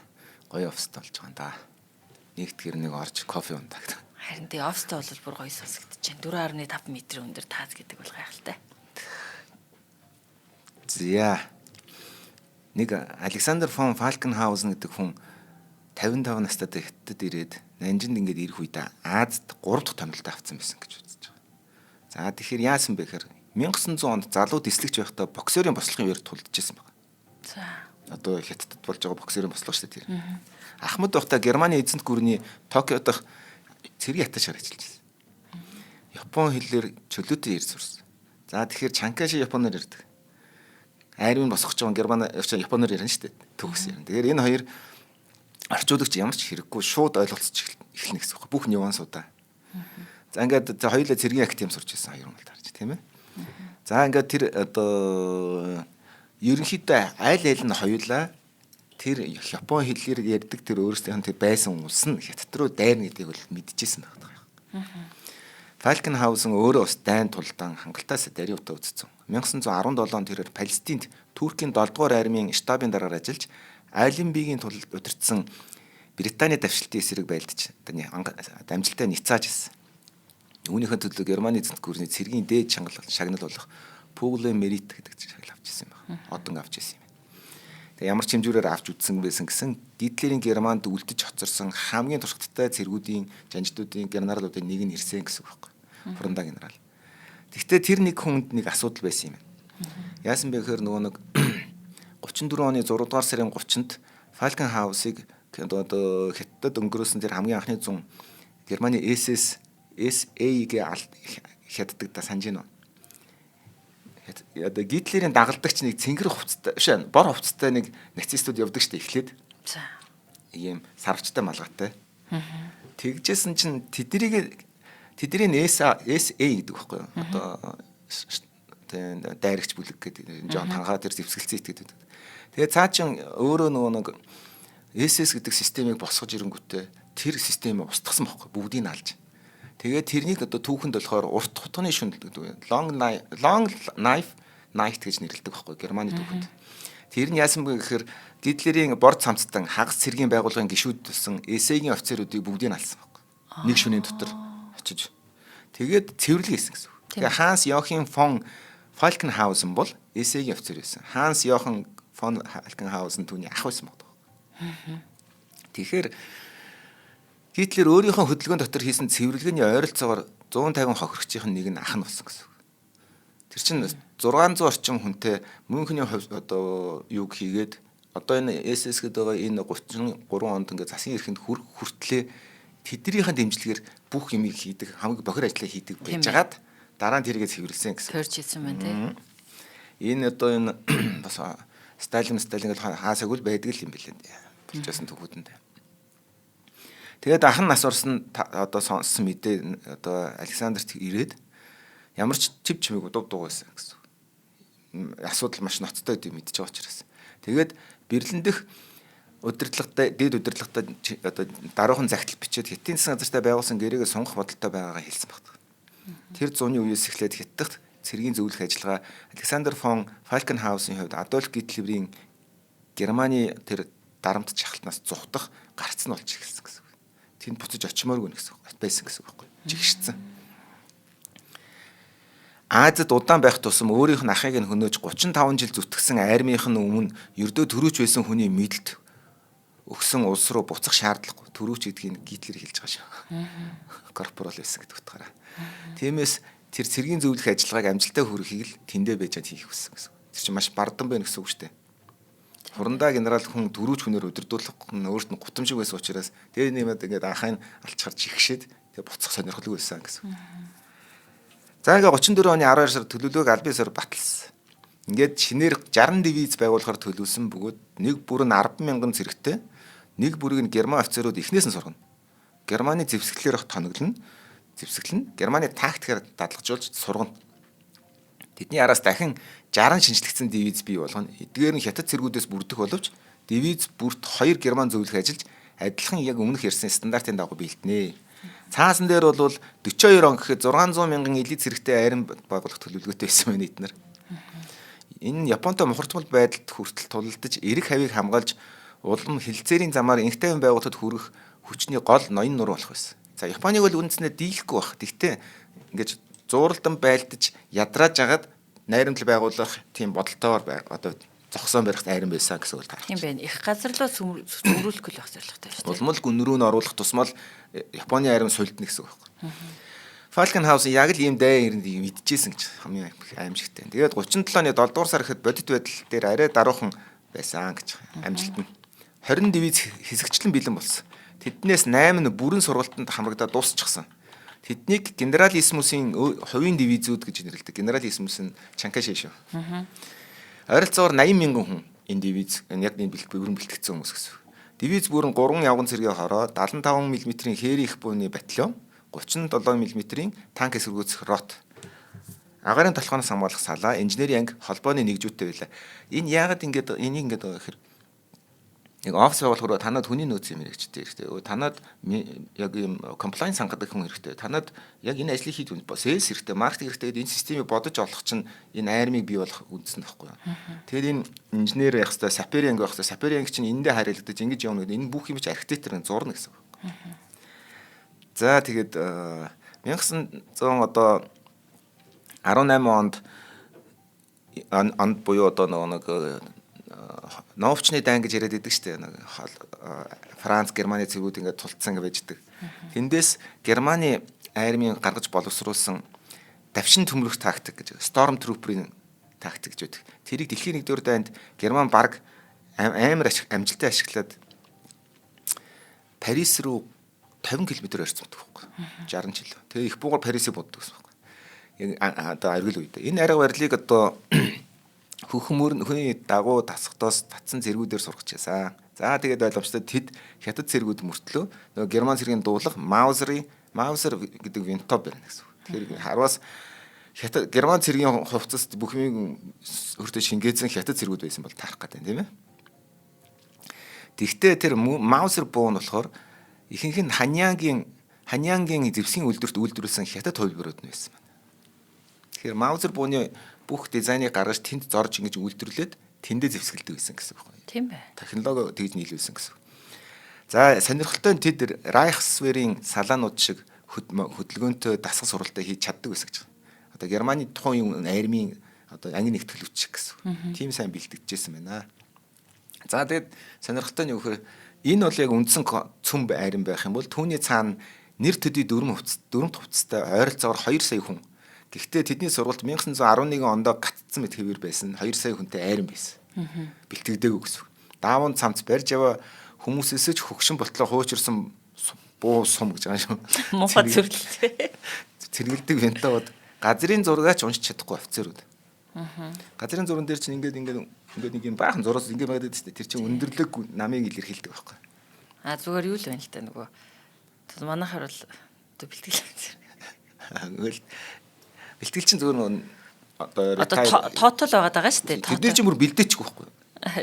Гоё оффист болж байгаа юм да. Нэгтгэр нэг орж кофе ундаг. Харин тий оффистай бол бүр гоё сонсогдож байна. 4.5 м өндөр таац гэдэг бол гайхалтай. Зя. Нэг Александр фон Фалкенхаузен гэдэг хүн 55 настай хятад ирээд Нанжинд ингээд ирэх үед Азад 3 дахь томилтоо авсан байсан гэж үзэж байгаа. За тэгэхээр яасан бэ гэхээр 1900 онд залуу дислэгч байхдаа боксерийн бослогын үеэр тулдчихсан байна. За одоо хятадд болж байгаа боксерийн бослого шүү дээ тэр. Ахмад байхдаа Германы эзэнт гүрний Токиод дах цэргийн аташаар ажиллаж байсан. Япон хэлээр чөлөөтэй ирж сурсан. За тэгэхээр Чанкаши японоор ирдэг. Айрын босгож байгаа японоор ирнэ шүү дээ. Төгс ярина. Тэгэхээр энэ хоёр орчуулагч ямар ч хэрэггүй шууд ойлголцож эхэлнэ гэсэн үг. Бүх нюансуудаа. За ингээд хоёулаа цэргийн актем сурч байсан хоёр хүн таарч тийм ээ. За ингээд тэр одоо ерөнхийдөө аль нь хоёулаа тэр Япон хэлээр ярьдаг тэр өөрсдийнх нь тэр байсан улс нь хятад руу дайрна гэдгийг бол мэдчихсэн байна. Фалкенхаузен өөрөө бас дайн тулдаан хангалттай дариутаа үзсэн. 1917 онд тэрээр Палестинд Туркийн 7 дугаар армийн штабын дараагаар ажиллаж Алимбигийн тулд удирдсан Британий давшилтын эсрэг байлдаж дамжилтаа ницааж ирсэн. Үүнийхээ төлөө Германы эзэнт гүрний цэргийн дээд шагнал болох Пугле Мерит гэдэг шагнал авч ирсэн байна. Одон авч ирсэн юм. Тэгээ ямар ч хэмжүүрээр авч үзсэн байсан гэсэн Гитлерийн Германд үлдэж хоцорсон хамгийн туршлагатай цэргүүдийн жанждуудын генералуудын нэг нь ирсэн гэсэн үг байхгүй. Фронда генерал. Гэхдээ тэр нэг хүнд нэг асуудал байсан юм. Яасан бэ гэхээр нөгөө нэг 34 оны 6 дугаар сарын 30-нд Фалкенхаусыг одоо хятадд өнгөрөөсөн тэр хамгийн анхны 100 Германы SA-г хятаддаг да санаж байна. Одоо Гитлерийн дагалдагч нэг цэнгэр хувцастай биш ээ бор хувцастай нэг нацистууд явдаг штэ эхлээд. За. Ийм сарвчтай малгайтай. Тэгжсэн чинь тэдний SA гэдэг байхгүй юу? Одоо дайрагч бүлэг гэдэг Жон танхаа тэр зэвсгэлцэн итгэдэг. Тэгээ цаа чин өөрөө нөгөө нэг SS гэдэг системийг босгож ирэнгүүтээ тэр системийг устгасан байхгүй бүгдийг нь алж. Тэгээд тэрнийг одоо түүхэнд болохоор урт хутганы шүнд гэдэг long knife night гэж нэрлэдэг байхгүй Германы түүхэнд. Тэр нь яасан бэ гэхээр Гитлерийн бор цамцтан хагас цэргийн байгууллагын гишүүд болсон SA-гийн офицеруудыг бүгдийг нь алсан байхгүй. Нэг шөнийн дотор очиж. Тэгээд цэвэрлэг хийсэн гэсэн үг. Тэгээ Ханс Йохим фон Фалкенхаузен бол SA-гийн офицер байсан. Ханс Йохан фон Фалкенхаузен түүний ах байсан байна. Тэгэхээр Гитлер өөрийнхөө хөдөлгөөн дотор хийсэн цэвэрлэгээний ойролцоогоор 150 хохирогчийн нэг нь ах нь болсон гэсэн үг. Тэр чинь 600 орчим хүнтэй Мюнхений одоо юг хийгээд одоо энэ SS гэдэг энэ 33 онд ингээд засгийн эрхэнд хүртлээ тэднийхэн дэмжлэгээр бүх юмыг хийдэг, хамгийн бохир ажлаа хийдэг байжгаад дараа нь тэргээ цэвэрлсэн гэсэн. Төрж ирсэн байна тийм. Энэ одоо энэ бас Сталин хаасаг үл байдаг юм билээ. Болчихсон төгөөдөнд. Тэгээд анхан нас орсон одоо сонссон мэдээ одоо Александрт ирээд ямар ч чив чимээг дув байсан гэсэн. Асуудал маш ноцтой гэдэг мэдчихэж байгаа учраас. Тэгээд Берлин дэх удирдлагатай дээд удирдлагатай одоо даруухан загтал бичээд Хятадын засгийн газартай байгуулсан гэрээгээ сунгах бодолтой байгаагаа хэлсэн багт. Тэр зууны үеэс эхлээд Хятадд цэргийн зөвлөх ажиллагаа Александр фон Фалкенхаузен хувьд Адольф Гитлерийн Германы тэр дарамт чахалтнаас зухдах гарц нь болж эхэлсэн гэсэн. Тэнд буцаж очимооргүй гэсэн байсан гэсэн үг байхгүй. жигшсэн. Азад удаан байх тусам өөрийнх нь ахыг нь хөнөөж 35 жил зүтгэсэн армийнх нь өмнө ердөө төрүүч байсан хүний мэдлэлд өгсөн улс руу буцах шаардлагагүй. Төрүүч гэдгийг Гитлер хэлж байгаа шүү. Корпорал байсан гэдэг утгаараа. Тиймээс тэр цэргийн зөвлөх ажиллагааг амжилттай хүргэхийг л тэндээ байж хийх хүссэн гэсэн. Тэр чинь маш бардам байна гэсэн үг шүү дээ. Хурандаа генерал хүн төрүүч хүнээр удирдуулах нь өөрт нь гутамшиг байсан учраас тэр нэмээд ингээд анхаа нь алчхаар жигшээд тэгээ буцах сонирхолтой байсан гэсэн. За ингээ 34 оны 12 сард төлөвлөгөөг аль биесээр баталсан. Ингээд шинээр 60 дивиз байгуулахаар төлөвлөсөн бөгөөд нэг бүр нь 10,000 зэрэгтэй нэг бүрийг нь герман офицерууд эхнээс нь сургана. Германы зэвсгэлээр тоноглоно. Зэвсгэл нь Германы тактикаар дадлгажуулж сургана. Тэдний араас дахин 60 шинжлэгдсэн дивиз бий болгоно. Эдгээр нь хятад цэргүүдээс бүрдэх боловч дивиз бүрт 2 герман зөвлөх ажиллаж адилхан яг өмнөх ярьсан стандартын дагуу бэлдэнэ. Цаасан дээр бол 42 он гэхэд 600 мянган элит зэрэгтэй айран байгуулах төлөвлөгөөтэй байсан байна эднэр. Энэ Японтой мухардмал байдалд хүртэл тулалдаж эрэг хавийг хамгаалж улам хилцээрийн замаар инхтайван байгууллагад хүрэх хүчний гол ноён нур болох байсан. За Японыг бол үндснээ дийлэхгүй баг. Тэгтээ ингэж зууралдан байлдаж ядрааж агаад найрамдал байгуулах тийм бодолтойгоор одоо зогсоон барих айран байсан гэсэн үг тарах. Тийм байна. Их газар руу цөмрүүлэх байх зорилготой шүү дээ. Улмал гүн рүү н оруулах тусмал Японы айран сулдна гэсэн үг байхгүй. Falcon House яг л ийм дай ирэнд мэдчихсэн гэж хамгийн аимшигтай. Тэгээд 37 оны 7 дугаар сар гэхэд бодит байдал дээр арай даруухан байсан гэж амжилт нь 20 дивиз хэсэгчлэн бэлэн болсон. Тэднээс 8 нь бүрэн сургалтанд хамрагдаад дуусчихсан. Тэднийг генералиссимусийн хувийн дивизүүд гэж нэрлэдэг. Генералиссимус нь Чанкаши шүү. Ойролцоогоор 80 мянган хүн энэ дивиз яг энэ бүрэн бэлтгэгдсэн хүмүүс гэсэн. Дивиз бүр нь 3 явган цэргийн хороо 75 мм-ийн хээри их бууны батальон 37 мм-ийн танк эсэргүүцэх рот. Агаарын толгооноос хамгаалах салаа, инженерийн анги холбооны нэгжүүдтэй байлаа. Энэ яагаад энийг ингээд байгаа гэхээр яг офис байгуулахаар танад хүний нөөц юм хэрэгтэй хэрэгтэй. Танад яг юм compliance хангадаг хүн хэрэгтэй. Танад яг энэ ажлыг хийж үн sales хэрэгтэй, маркетинг хэрэгтэй гэдэг энэ системийг бодож олох чинь энэ айрмыг бий болох үндсэн байхгүй юу. Тэгээд энэ инженер байх хэрэгтэй, сапер анги байх хэрэгтэй. Сапер анги чинь эндээ харилцаж ингэж явна гэдэг. Энэ бүх юм чи архитектор зурна гэсэн үг. За тэгээд 1900 одоо 18 онд буюу одоо нэг новчны дан гэж яриад идэг штэ нэг Франц, Германы цэргүүд ингээд тулцсан гэж байждаг. Тэндээс Германы армийн гаргаж боловсруулсан давшин төмрөх тактик гэж Storm Trooper-ийн тактик гэж байдаг. Тэрийг дэлхийн 1-р дайнд Герман баг амар амжилттай ашиглаад Парис руу 50 км орцсон байхгүй. 60 жил. Тэгээ их буугаар Парисыг боддог гэсэн байхгүй. Яг одоо аргил үед. Энэ арга барилыг одоо хүний дагуу тасхдоос татсан цэргүүдээр сургачихсан. За тэгээд ойлгомжтой тэд хятад цэргүүд мөртлөө нөгөө герман цэргийн дуулах Маузер гэдэг винтоп байна гэсэн. Тэгэхээр харвас хятад герман цэргийн хувцаст бүх юм өөртөө шингээсэн хятад цэргүүд байсан бол таарах гэдэг тийм ээ. Тэгтээ тэр Маузер буу нь болохоор ихэнх нь Ханьянгийн зэвсгийн үйлдвэрт үйлдвэрлэсэн хятад хувилбарууд нь байсан байна. Тэгэхээр Маузер бууны бүх дизайныг гаргаж тэнд зорж ингэж үйлдвэрлээд тэндээ зэвсгэлдэг байсан гэсэн үг байна. Тийм бай. Технологи тэгж нийлүүлсэн гэсэн. За сонирхолтой нь тэд Райхсверийн салаанууд шиг хөдөлгөөнтэй дасгал суралтаа хийж чаддаг байсан гэж байна. Одоо Германы тухайн армийн одоо анги нэгтгэлүүч гэсэн. Тим сайн бэлтгэжсэн байна. За тэгээд сонирхолтой нь юу гэхээр энэ бол яг үндсэн цөм арим байх юм бол түүний цаана нэр төдий дөрөв хувцастай ойролцоогоор 2 сая хүн. Гэхдээ тэдний сургалт 1911 онд гатцсан мэт хэвээр байсан 2 сая хүнтэй айран байсан. Бэлтгэдэггүй гэсэн. Даавн цамц барьж яваа хүмүүсээс ч хөгшин ботлоо хуучирсан буу сум гэж байгаа шүү. Муухай зөвлөлтэй. Цэргэлдэг винтоод газрын зургаач уншиж чадахгүй офицерүүд. Газрын зурган дээр чинь ингээд нэг юм баахан зураас ингээд байгаад байдаг. Тэр чинь өндөрлөг намыг илэрхийлдэг байхгүй. Зүгээр юу л байна л та нөгөө. Манайхаар бол бэлтгэл. Бэлтгэл чинь зүгээр одоо тоотол байгаад байгаа шүү дээ. Тэдний чинь бүр бэлдээчих байхгүй.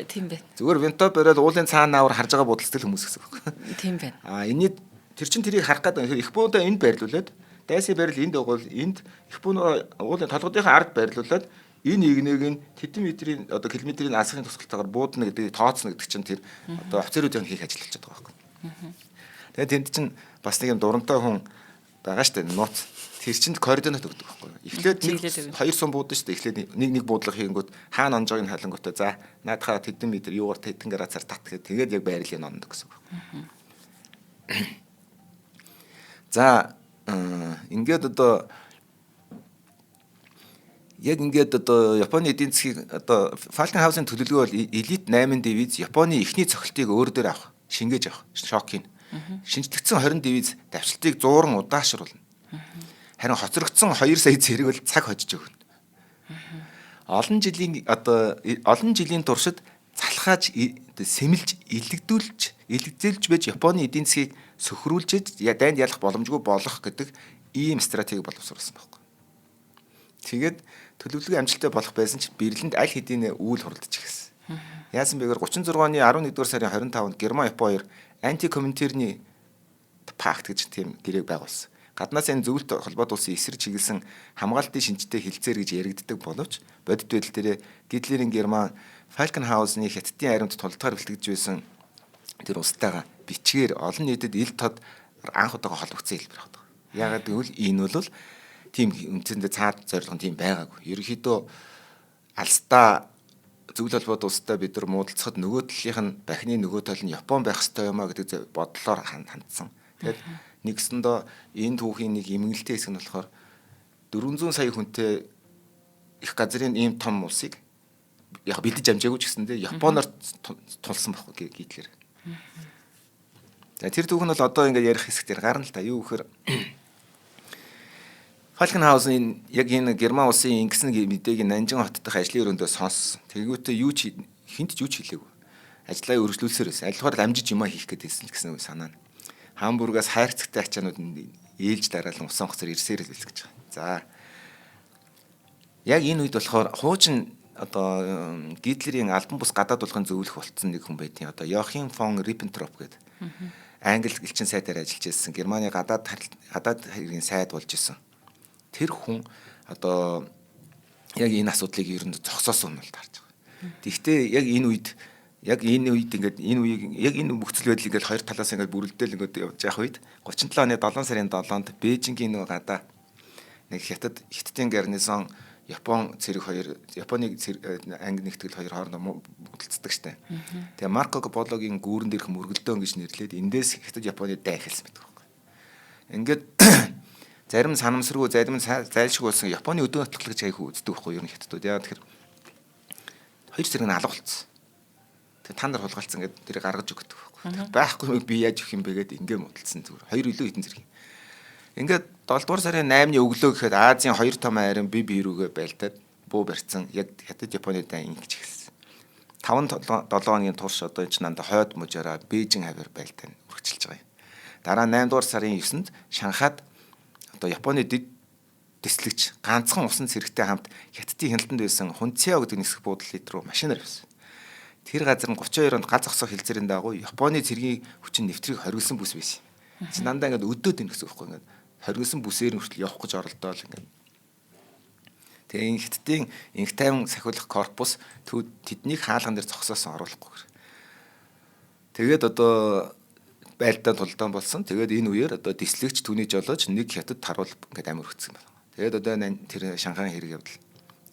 Тийм байна. Зүгээр винтоп бариад уулын цаана аваар харж байгаа бодолтой хүмүүс гэсэн үг. Тийм байна. Энэний тэр чин тэрийг харах гэдэг их буудаа энд байрлуулад дайсын байрал энд өгвөл энд их бууны уулын толгодынхаа ард байрлуулад энэ игнийг нь тэдэн метрийн одоо километрийн алсахын тусгалтайгаар буудна гэдэг тооцно гэдэг чинь тэр одоо офицеруудын хийх ажил болчиход байгаа байхгүй. Тэгээд тэнд чинь бас нэг юм дурантай хүн байгаа штэ нууц. Тэр чинд координат өгдөг байхгүй. Эхлээд хоёр сум буудсан штэ. Эхлээд нэг буудлага хийнгүүт хаана онжоог нь халангуудаа за наадахаа тэдэн метр юугаар тэдэн градусаар тат гэхэд тэгээд яг байрлалыг ондог гэсэн үг. За ингээд одоо Японы эдийн засгийг одоо Falcon House-ын төлөвлөгөө бол Elite 8 дивиз Японы эхний цогцлтыг өөр дээр авах, шингээж авах, шокийг. Шинжлэгдсэн 20 дивиз давшилтыг зууран удаашруулна. Харин хоцрогдсон 2 сая зэрэг бол цаг хожиж өгнө. Олон жилийн туршид залхааж сэмэлж илэгдүүлж байж Японы эдийн засгийг сөхрүүлж дайнд ялах боломжгүй болох гэдэг ийм стратеги боловсруулсан байна. Тэгээд төлөвлөгөө амжилттай болох байсан ч Берлинд аль хэдийн үйл хуралдаж ирсэн. Яасан бэгээр 36 оны 11-р сарын 25-нд Герман Япон хоёр анти-коминтерны пакт гэж тийм гэрээг байгуулсан. Гаднаас энэ зөвлөлт холбоот улсын эсрэг чиглэсэн хамгаалтын шинжтэй хилцээр гэж яригддаг боловч бодит байдал дээр Гитлерийн Герман Falcon House-ны хятадын аримд тулдгаар бэлтгэж байсан тэр улстайгаа бичгээр олон нийтэд ил тод анх удаага холбогдсон хэлбэр байна. Яагаад гэвэл энэ бол тийм үндсэндээ цаад зорилго тийм байгаагүй. Ерөнхийдөө алстаа зөвлөл холбоот улстай бид нар муудалцахад нөгөө талынх нь дахны нөгөө тал нь Япон байх ёстой юм а гэдэг бодлоор хандсан. Тэгэхээр нэгсэндээ энэ түүхийн нэг эмгэнэлтэй хэсэг нь болохоор 400 сая хүнтэй их газрын ийм том улсыг яг бидэж амжаагүй ч гэсэндээ Японоор тулсан байхгүй Гитлер. За тэр түүх нь бол одоо ингээд ярих хэсэг дээр гарна л та. Юу гэхээр Falcon House-ын яг энэ Герман улсын ингэсэн мэдээг Нанжин хот дахь ажлын өрөөндөө сонссон. Тэгвэл хинт ч юу ч хэлээгүй. Ажлаа өргөжлүүлсээр байсан. Альваар амжиж юмаа хийх гэдээсэн л гэсэн санаа нь. Хамбургаас хайрцагтай ачаанууд ээлж дараалан усан хоцор ирсээр л гэж байгаа. За. Яг энэ үед болохоор хуучин одоо Гитлерийн албан бус гадаад болгон зөвлөх болцсон нэг хүн байдیں۔ Одоо Йохим фон Риббентроп гэдэг. Англи элчин сайдаар ажиллаж байсан. Германы гадаад хэргийн сайд болж исэн. Тэр хүн одоо яг энэ асуудлыг ер нь зогсоосон нь бол таарч байгаа. Гэхдээ яг энэ үед ингээд энэ үеийг яг энэ нөхцөл байдлыг ингээд хоёр талаас ингээд бүрэлдээл ингээд явж явах үед 37 оны 7 сарын 7-нд Бээжингийн нэг гадаа нэг хятадын гарнизон Японы анги нэгтгэл хоёр хоорондоо бүгэлцдэг штэ. Тэгээ Марко Пологийн гүүрэн дээрх мөргөлдөөн гэж нэрлээд эндээс хятад Японы дай эхэлсэн байдаг байхгүй. Ингээд зарим санамсаргүй, зарим зайлшгүй болсон Японы өдөө нотголгож айх үздэг байхгүй юу хятадууд. Яагаад тэгэхээр хоёр зэрэг нь алга болцсон. Тэгээ та нар хулгайлцсан гэдэг тэрийг гаргаж өгдөг байхгүй. Байхгүй би яаж өгөх юм бэ гэдэг ингээ муудалцсан зүгээр. Хоёр илүү хитэн зэрэг. Ингээд 7 дугаар сарын 8-ны өглөө гэхэд Азийн хоёр том айрын бие биерүүгээ байлдаад буу барьсан яг хятад Японы дай ингэж эхэлсэн. 5-7 хоногийн турш одоо энэ ч нанда хойд мужаараа Бээжин хавар байлдаан үргэлжилж байгаа юм. Дараа 8 дугаар сарын 9-нд Шанхайд одоо Японы дэд дэслэгч ганцхан усан цэрэгтэй хамт хятадын хяналтанд байсан Хунцяо гэдэг нисэх буудлын руу машинаар явсан. Тэр газар нь 32 онд газ зогсоох хэлцээрийн дагуу Японы цэргийн хүчин нэвтрийг хоригдсан бүс байсан. Чи дандаа ингээд өдөөд ийн гэсэн үг байхгүй ингээд хоригдсан бүсээр нь хүртэл явах гэж оролдоол ингээд. Тэгээ энэ хятадын инх тайван сахиулах корпус тэднийг хаалган дээр зогсоосон оруулахгүй. Тэгээд одоо байлдаа тулдаан болсон. Тэгээд энэ үеэр одоо дислэгч түүний жолооч нэг хятад таруул ингээд амир хөцсөн байна. Тэгээд одоо тэр Шанхайн хэрэг явдал.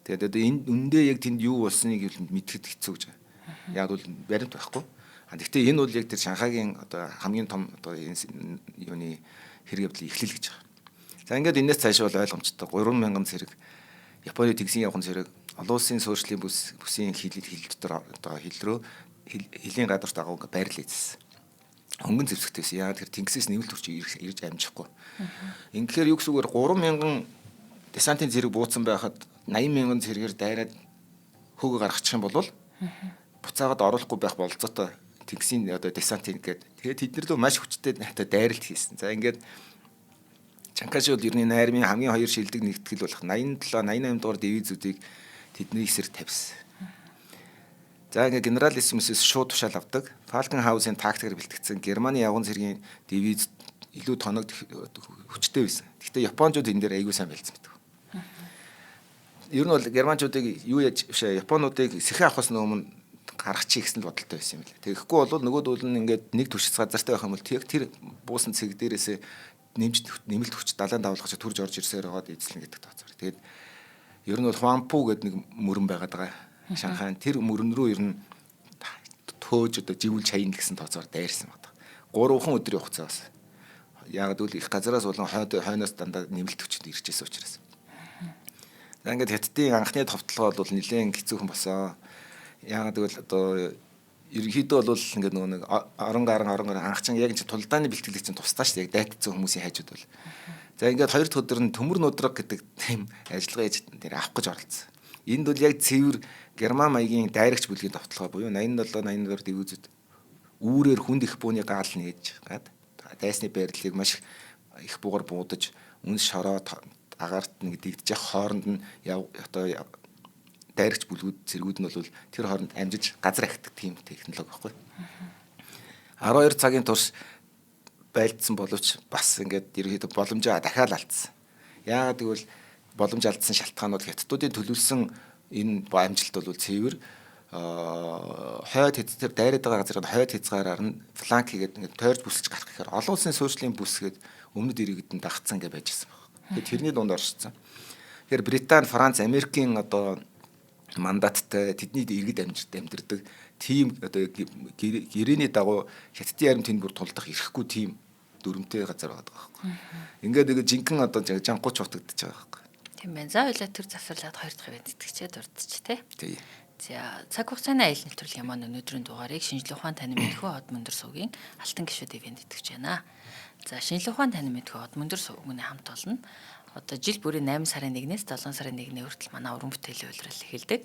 Тэгээд одоо энэ үндэ яг тэнд юу болсныг мэдхэд хэцүү гэж. Яг бол баримт байхгүй. Гэхдээ энэ бол яг тэр Шанхайгийн одоо хамгийн том одоо энэ юуны хэрэг явдлын эхлэл гэж байгаа. За ингээд энэс цааш бол ойлгомжтой 3000 зэрэг Японы тэгсэн явган зэрэг олон улсын суурьшлийн бүсийн хил дотор одоо хил рүү хилийн гадарт агуу байрлал хийсэн. Хөнгөн зэвсэгтэйсэн. Яагаад тэр тэнгисээс нэмэлт хүч ирж амжихгүй. Ингээхээр юу гэсэн үгээр 3000 десантын зэрэг бууцсан байхад 80000 зэрэгээр дайраад хөөгө гаргачих юм бол буцаагаад оруулахгүй байх болцоотой тэнгисийн одоо десантын гэдэг. Тэгээд тэднэр лөө маш хүчтэй дайралт хийсэн. За ингээд Чанкаши бол ерний найрмын хамгийн хоёр шилдэг нэгтгэл болох 87 88 дугаар дивизүүдийг тэдний эсрэг тавьсан. За ингээ генералиссимусээс шууд тушаал авдаг. Falcon House-ын тактикээр бэлтгэгдсэн Германы явган цэргийн дивиз илүү тоног хүчтэй байсан. Гэхдээ Японууд энэ дээр аягүй сайн байлцсан байдаг. Ер нь бол германчуудыг юу яаж Японуудыг сэхэ авахаас өмнө гаргачих гэсэн л бодолтой байсан юм байна. Тэгэхгүй бол нөгөөдөл нь ингээд нэг түвшиц газартай байх юм бол тэр буусан цэг дээрээсээ нэмэлт хүч далайн давалгачаа төрж орж ирсээр байгаад эзлэн гэдэг тооцоор. Тэгээд ер нь бол Хуанпу гэдэг нэг мөрөн байгаад байгаа. Шанхай тэр мөрөн рүү ер нь төөж одоо живүүл чаян гэсэн тооцоор дайрсан байна. 3 өдрийн хугацаас. Яг л их газараас болон хойноос дандаа нэмэлт хүчтэй ирж ирсэн учраас. За ингээд хятадын анхны товтлогоо бол нэлээд хэцүүхэн босоо. Яг л одоо ерөнхийдөө бол ингээд нэг орон гарын анхчин яг энэ тулдааны бэлтгэлийг чинь тусдаа шүү дээ. Яг дайтцсан хүмүүсийн хайжууд бол. За ингээд 2 дахь өдөр нь төмөр нудраг гэдэг тийм ажиллагаа хийж тэр авах гэж оролцсон. Энд бол яг цэвэр Герман маягийн дайрагч бүлгийн товтлогоо буюу 87-88 дивизэд үүрээр хүнд их бууны гаал нээж гад дайсны байрлалыг маш их буугаар буудаж үнс шороо агаарт нэг дэгдэж явах хооронд нь одоо дайрагч бүлгүүд зэргүүд нь бол тэр хооронд амжиж газар ахидаг тийм технологи байхгүй. 12 цагийн турш байлдсан боловч бас ингээд ерөөхдөө боломжоо дахиад алдсан. Яагаад гэвэл боломж алдсан шалтгаанууд хятадуудын төлөвлөсөн энэ амжилт бол цэвэр хойд хэдтэр дайраад байгаа газрын хойд хязгаараар нь фланк хийгээд ингээд тойрч бүсэж гарах гэхээр олон улсын суурьшлийн бүсгээд өмнөд иргэдэнд дагцсан гэж байж байсан байна. Тэгээд тэрний дунд оршсон. Тэгэхээр Британи, Франц, Америкийн одоо мандаттай тэдний иргэд амьдэрдэг тийм одоо гэрээний дагуу хятадын арим тэнд бүр тулдах ирэхгүй тийм дүрмтэй газар байгаа байхгүй. Ингээд жинхэнэ одоо жанхууч утагдчихж байгаа байхгүй. Тийм байна. За ойлоо төр засварлаад 2 дахь ивент итгэжээ дурдчих тий. Тий. За цаг хугацааны аялал нэвтрүүлгийн маань өнөөдрийн дугаарыг шинжлэх ухаан танин мэдхүү хот мөндөр сувгийн алтан гишүүд ивент итгэж байна. За шинжлэх ухаан танин мэдхүү хот мөндөр сувгийн хамт олон одоо жил бүрийн 8 сарын 1-ээс 7 сарын 1-ний хүртэл манай уран бүтээлийн уйлрал эхэлдэг.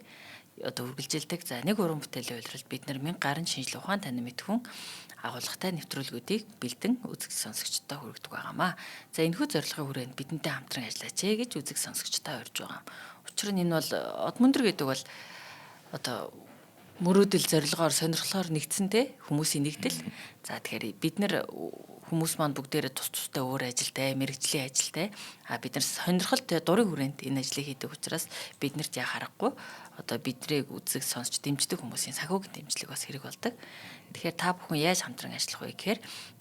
Одоо үргэлжилдэг. За нэг уран бүтээлийн уйлралд бид нар 1000 гаруй шинжлэх ухаан танин мэдхүүн агуулгатай нэвтрүүлгүүдийг бэлдэн үзэг сонсогчдод хүргэдэг байгаамаа. За энэхүү зорилгын хүрээнд бидэнтэй хамтран ажиллаач гэж үзэг сонсогчдод урьж байгаа. Учир нь энэ бол од мөндөр гэдэг бол одоо мөрөөдөл зорилгоор сонирхлоор нэгдсэнтэй хүмүүсийн нэгдэл. За тэгэхээр бид нар хүмүүс маань бүгдээрээ тус тустай өөр ажилтай, мэрэгжлийн ажилтай. Бид нар сонирхолтой дурын хүрээнд энэ ажлыг хийдэг учраас биднэрт яа харахгүй одоо биднийг үзэг сонсч дэмждэг хүмүүсийн санхүүгийн дэмжлэг бас хэрэг болдог. Тэгэхээр та бүхэн яаж хамтран ажиллах вэ гэхээр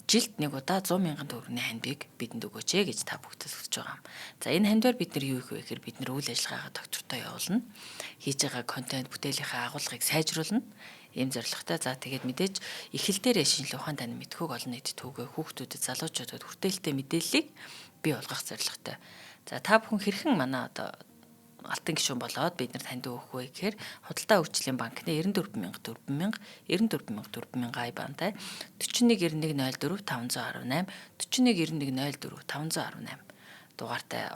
жилд нэг удаа 100,000 төгрөгийн хандийг бидэнд өгөөч гэж та бүхэнд хүсэж байгаа юм. За энэ хандиар бид нар юу хийх вэ гэхээр бид нар үйл ажиллагаагаа доктортой явуулна. Хийж байгаа контент бүтээлийнхээ агуулгыг сайжруулна. Ийм зорилготой. За тэгээд мэдээж эхлэл дээрээ шинжлэх ухаан танин мэдхүүг олон нийтэд түгээх хүүхдүүдэд залуучуудад хүрээлттэй мэдээллийг бий болгох зорилготой. За та бүхэн хэрхэн манай одоо алтан гишүүн болоод бид нарт хандив өгөх вэ гэхээр худалдаа хөгжлийн банкны 94,000 IBAN-тай 419104 518 419104 518 дугаартай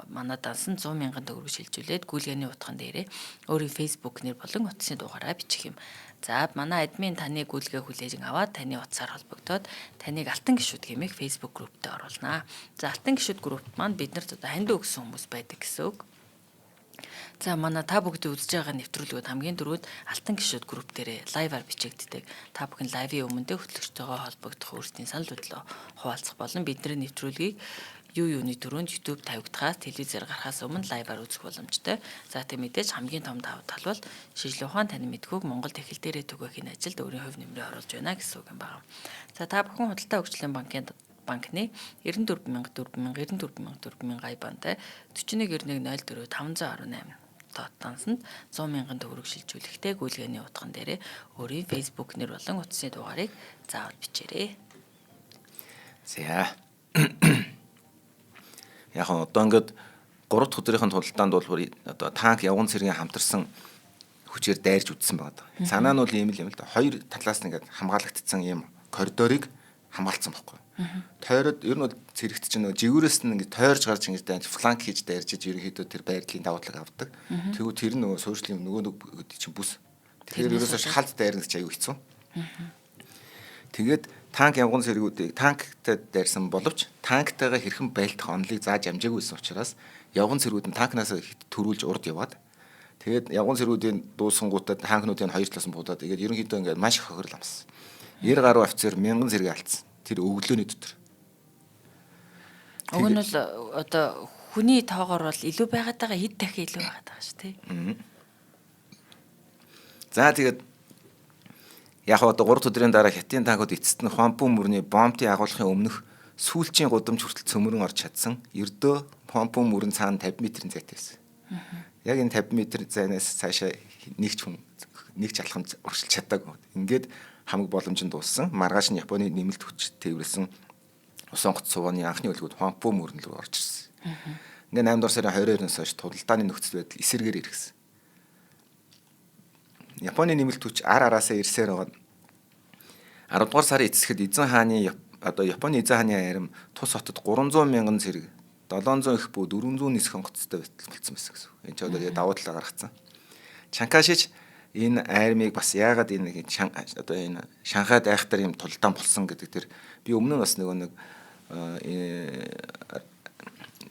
манай дансан 100,000 төгрөг шилжүүлээд гүйлгээний утган дээрээ өөрийн Facebook нэр болон утасны дугаараа бичих юм. За манай админ таны гүйлгээ хүлээж аваад таны утсаар холбогдоод таныг алтан гишүүд хэмээх Facebook групптэй оруулнаа. За алтан гишүүд группт маань биднэрт одоо хандив өгсөн хүмүүс байдаг гэсэн үг. За манай та бүгдийн үзэж байгаа нэвтрүүлгүүд хамгийн дөрөвд алтан гишүүд групп дээрээ лайваар бичигддэг. Та бүхэн лайвын өмнөдөө хөтлөгчтэйгээ холбогдох өөрсдийн санал бодлоо хуваалцах болон бидний нэвтрүүлгийг юуны дөрөнд YouTube тавигдахаас телевизээр гарахаас өмнө лайваар үзэх боломжтой. За тийм мэдээж хамгийн том давуу тал бол шинжлэх ухаан танин мэдхүүг Монголд эхэл дээрээ түгээхийн ажилд өөрийн хувь нэмрээ оруулж байна гэсэн үг юм байна. За та бүхэн худалдаа хөгжлийн банкны 94,000 IBAN-тай 419104 518 тооцоолсонд 100,000 төгрөг шилжүүлэхтэй гүйлгээний утган дээрээ өөрийн Facebook нэр болон утасны дугаарыг заавал бичээрэй. За. Яг одоо ингээд 3 дахь өдрийн тулдаанд бол одоо танк явган цэргийн хамтарсан хүчээр дайрж үдсэн байгаа. Санаа нь бол ийм л юм л да. Хоёр талаас нь ингээд хамгаалагдсан ийм коридорыг хамгаалцсан байхгүй. Тойроод ер нь бол цэрэгт чинь нөгөө живүүрээс нь ингээд тойрж гарч ингээд фланк хийж дайрж ерөнхийдөө тэр байрлалын давуу талыг авдаг. Тэгвэл тэр нөгөө суурьшлийн нөгөө чинь бүс. Тэгэхээр ерөөсөө шалт дайрнах ч аюу хэцүү. Тэгээд танк явган цэргүүдийг танктай дайрсан боловч танктайгаа хэрхэн байлдах онолыг зааж амжаагүйсэн учраас явган цэргүүд нь танкнаас төрүүлж урд яваад тэгээд явган цэргүүдийн дуусангуудад танкнуудын хоёр талаас нь буудаад тэгээд ерөнхийдөө ингээд маш их хохирол амссан. 90 гаруй офицер 1000 зэрэг алдсан. Тэр өглөөний дотор. Уг нь бол одоо хүний тоогоор бол илүү байгаатайгаа хэд дахин илүү байгаад байгаа шүү тий. За тэгээд яг одоо 3 өдрийн дараа хятадын танкууд эцэст нь Хуанпу мөрний бомбын агуулгын өмнөх сүүлчийн гудамж хүртэл цөмөрөн орж чадсан. Ердөө помпон мөрөн цаана 50 м-ийн зайтай байсан. Яг энэ 50 м зайнаас цаашаа нэг ч алхам урагшилж чадаагүй. Ингээд хамаг боломжинд дууссан. Маргааш нь Японы нэмэлт хүч тээвэрлсэн Усан гоц суваны анхны үлгүүд помпон мөрөн рүү орж ирсэн. Ингээд 8 дугаар сарын 22-ноос хойш тулдааны нөхцөл байдал эсэргээр иргэсэн. Японы нэмэлт хүч араасаа ирсээр байгаа. 10 дугаар сарын эцэсгэд эзэн хааны Японы эзэн хааны арим тус хотод 300 мянган зэрэг 700 их бүү 400 нисэх онгоцтой болсон байсан гэсэн. Энэ ч одоо давуу талаа гаргацсан. Чанкашич энэ армийг бас яагаад энэ Шанхайд айхтар юм тулдаан болсон гэдэг тэр би өмнө нь бас нэг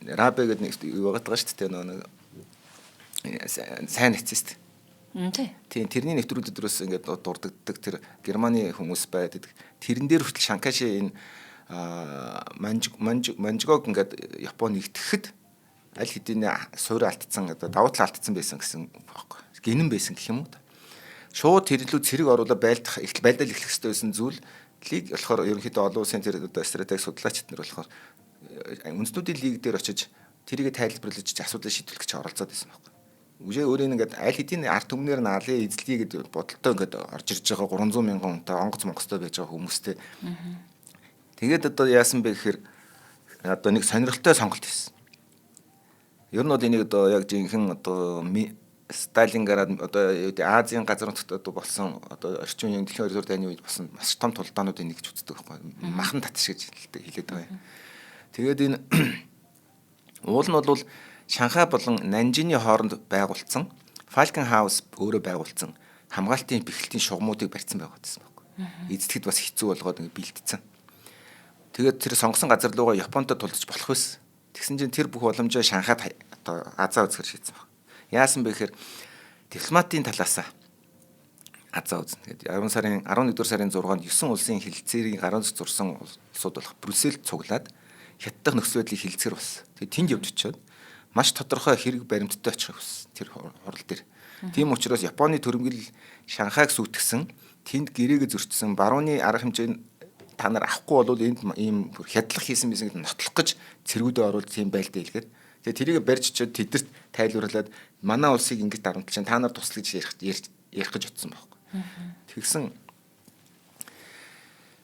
Рабе гэдэг нэг юу байгаа шүү дээ нэг сайн нацист. Тийм тэрний нэвтрүүлэг дөрөөс ингээд дурддагдаг тэр Германы хүмүүс байдаг. Тэрэн дээр хүртэл Шанкаши энэ Манжгог ингээд Японд нэгтгэхэд аль хэдийн суурь алдсан давуу тал алдсан байсан гэсэн байхгүй. Гинэн байсан гэх юм уу? Шууд тэрлүү цэрэг оруулаад байлдал эхлэх хэрэгтэй байсан зүйлийг болохоор ерөнхийдөө олон улсын тэр стратеги судлаачид нар болохоор үндэстнүүдийн лиг дээр очиж тэрийг тайлбарлаж асуудлыг шийдвэрлэх гэж оролцоод байсан байхгүй. Үгүй өөрийн ингээд аль хэдийн ард түмнэр нь алын эзлэе гэдэг бодолтой ингээд орж ирж байгаа 300 мянган хүнтэй онгоц монгостой байж байгаа хүмүүстэй. Тэгээд одоо яасан бэ гэхээр одоо нэг сонирхолтой сонголт хийсэн. Ер нь бол энийг одоо яг жинхэнэ одоо Сталинград одоо Азийн газруудад одоо болсон одоо орчин үеийн дэлхийн 2 дугаар дайны үед болсон маш том тулдаануудыг нэг ч үздэг байхгүй. Махан татш гэж хэлээд байгаа юм. Тэгээд энэ уул нь бол Шанхай болон Нанжины хооронд байгуулсан Falcon House өөрөө байгуулсан хамгаалтын бэхлэлтийн шугамуудыг барьсан байгаа гэсэн байхгүй. Эзлэхэд бас хэцүү болгоод бэлдсэн. Тэгээд тэр сонгосон газар руугаа Японд тулдаж болох байсан. Тэгсэн чинь тэр бүх боломжоо Шанхайд одоо азаа үзгэр шийдсэн баг. Яасан бэ гэхээр дипломатын талаасаа азаа үзнэ. Тэгээд 11 дугаар сарын 6-нд 9 улсын хилцээрийн гаруун зурсан улсууд болох Брюсселд цуглаад хятадх нөхцөл байдлыг хилцээр бас. Тэгээд тэнд явж очиод маш тодорхой хэрэг баримттай очих хүссэн тэр хурал дээр. Тийм учраас Японы төрөмгөл Шанхайг сүйтгэсэн, тэнд гэрээгээ зөрчсөн барууны арга хэмжээнд та нар авахгүй бол энд ийм хядлах хийсэн бизнесийг нотлох гэж цэргүүдээ оруулж тийм байлдаа илгээд. Тэгээ тэрийг барьж очиод тэдэрт тайлбарлаад манай улсыг ингэж дарамтлж та нар тусал гэж ярих гэж утсан байхгүй. Тэгсэн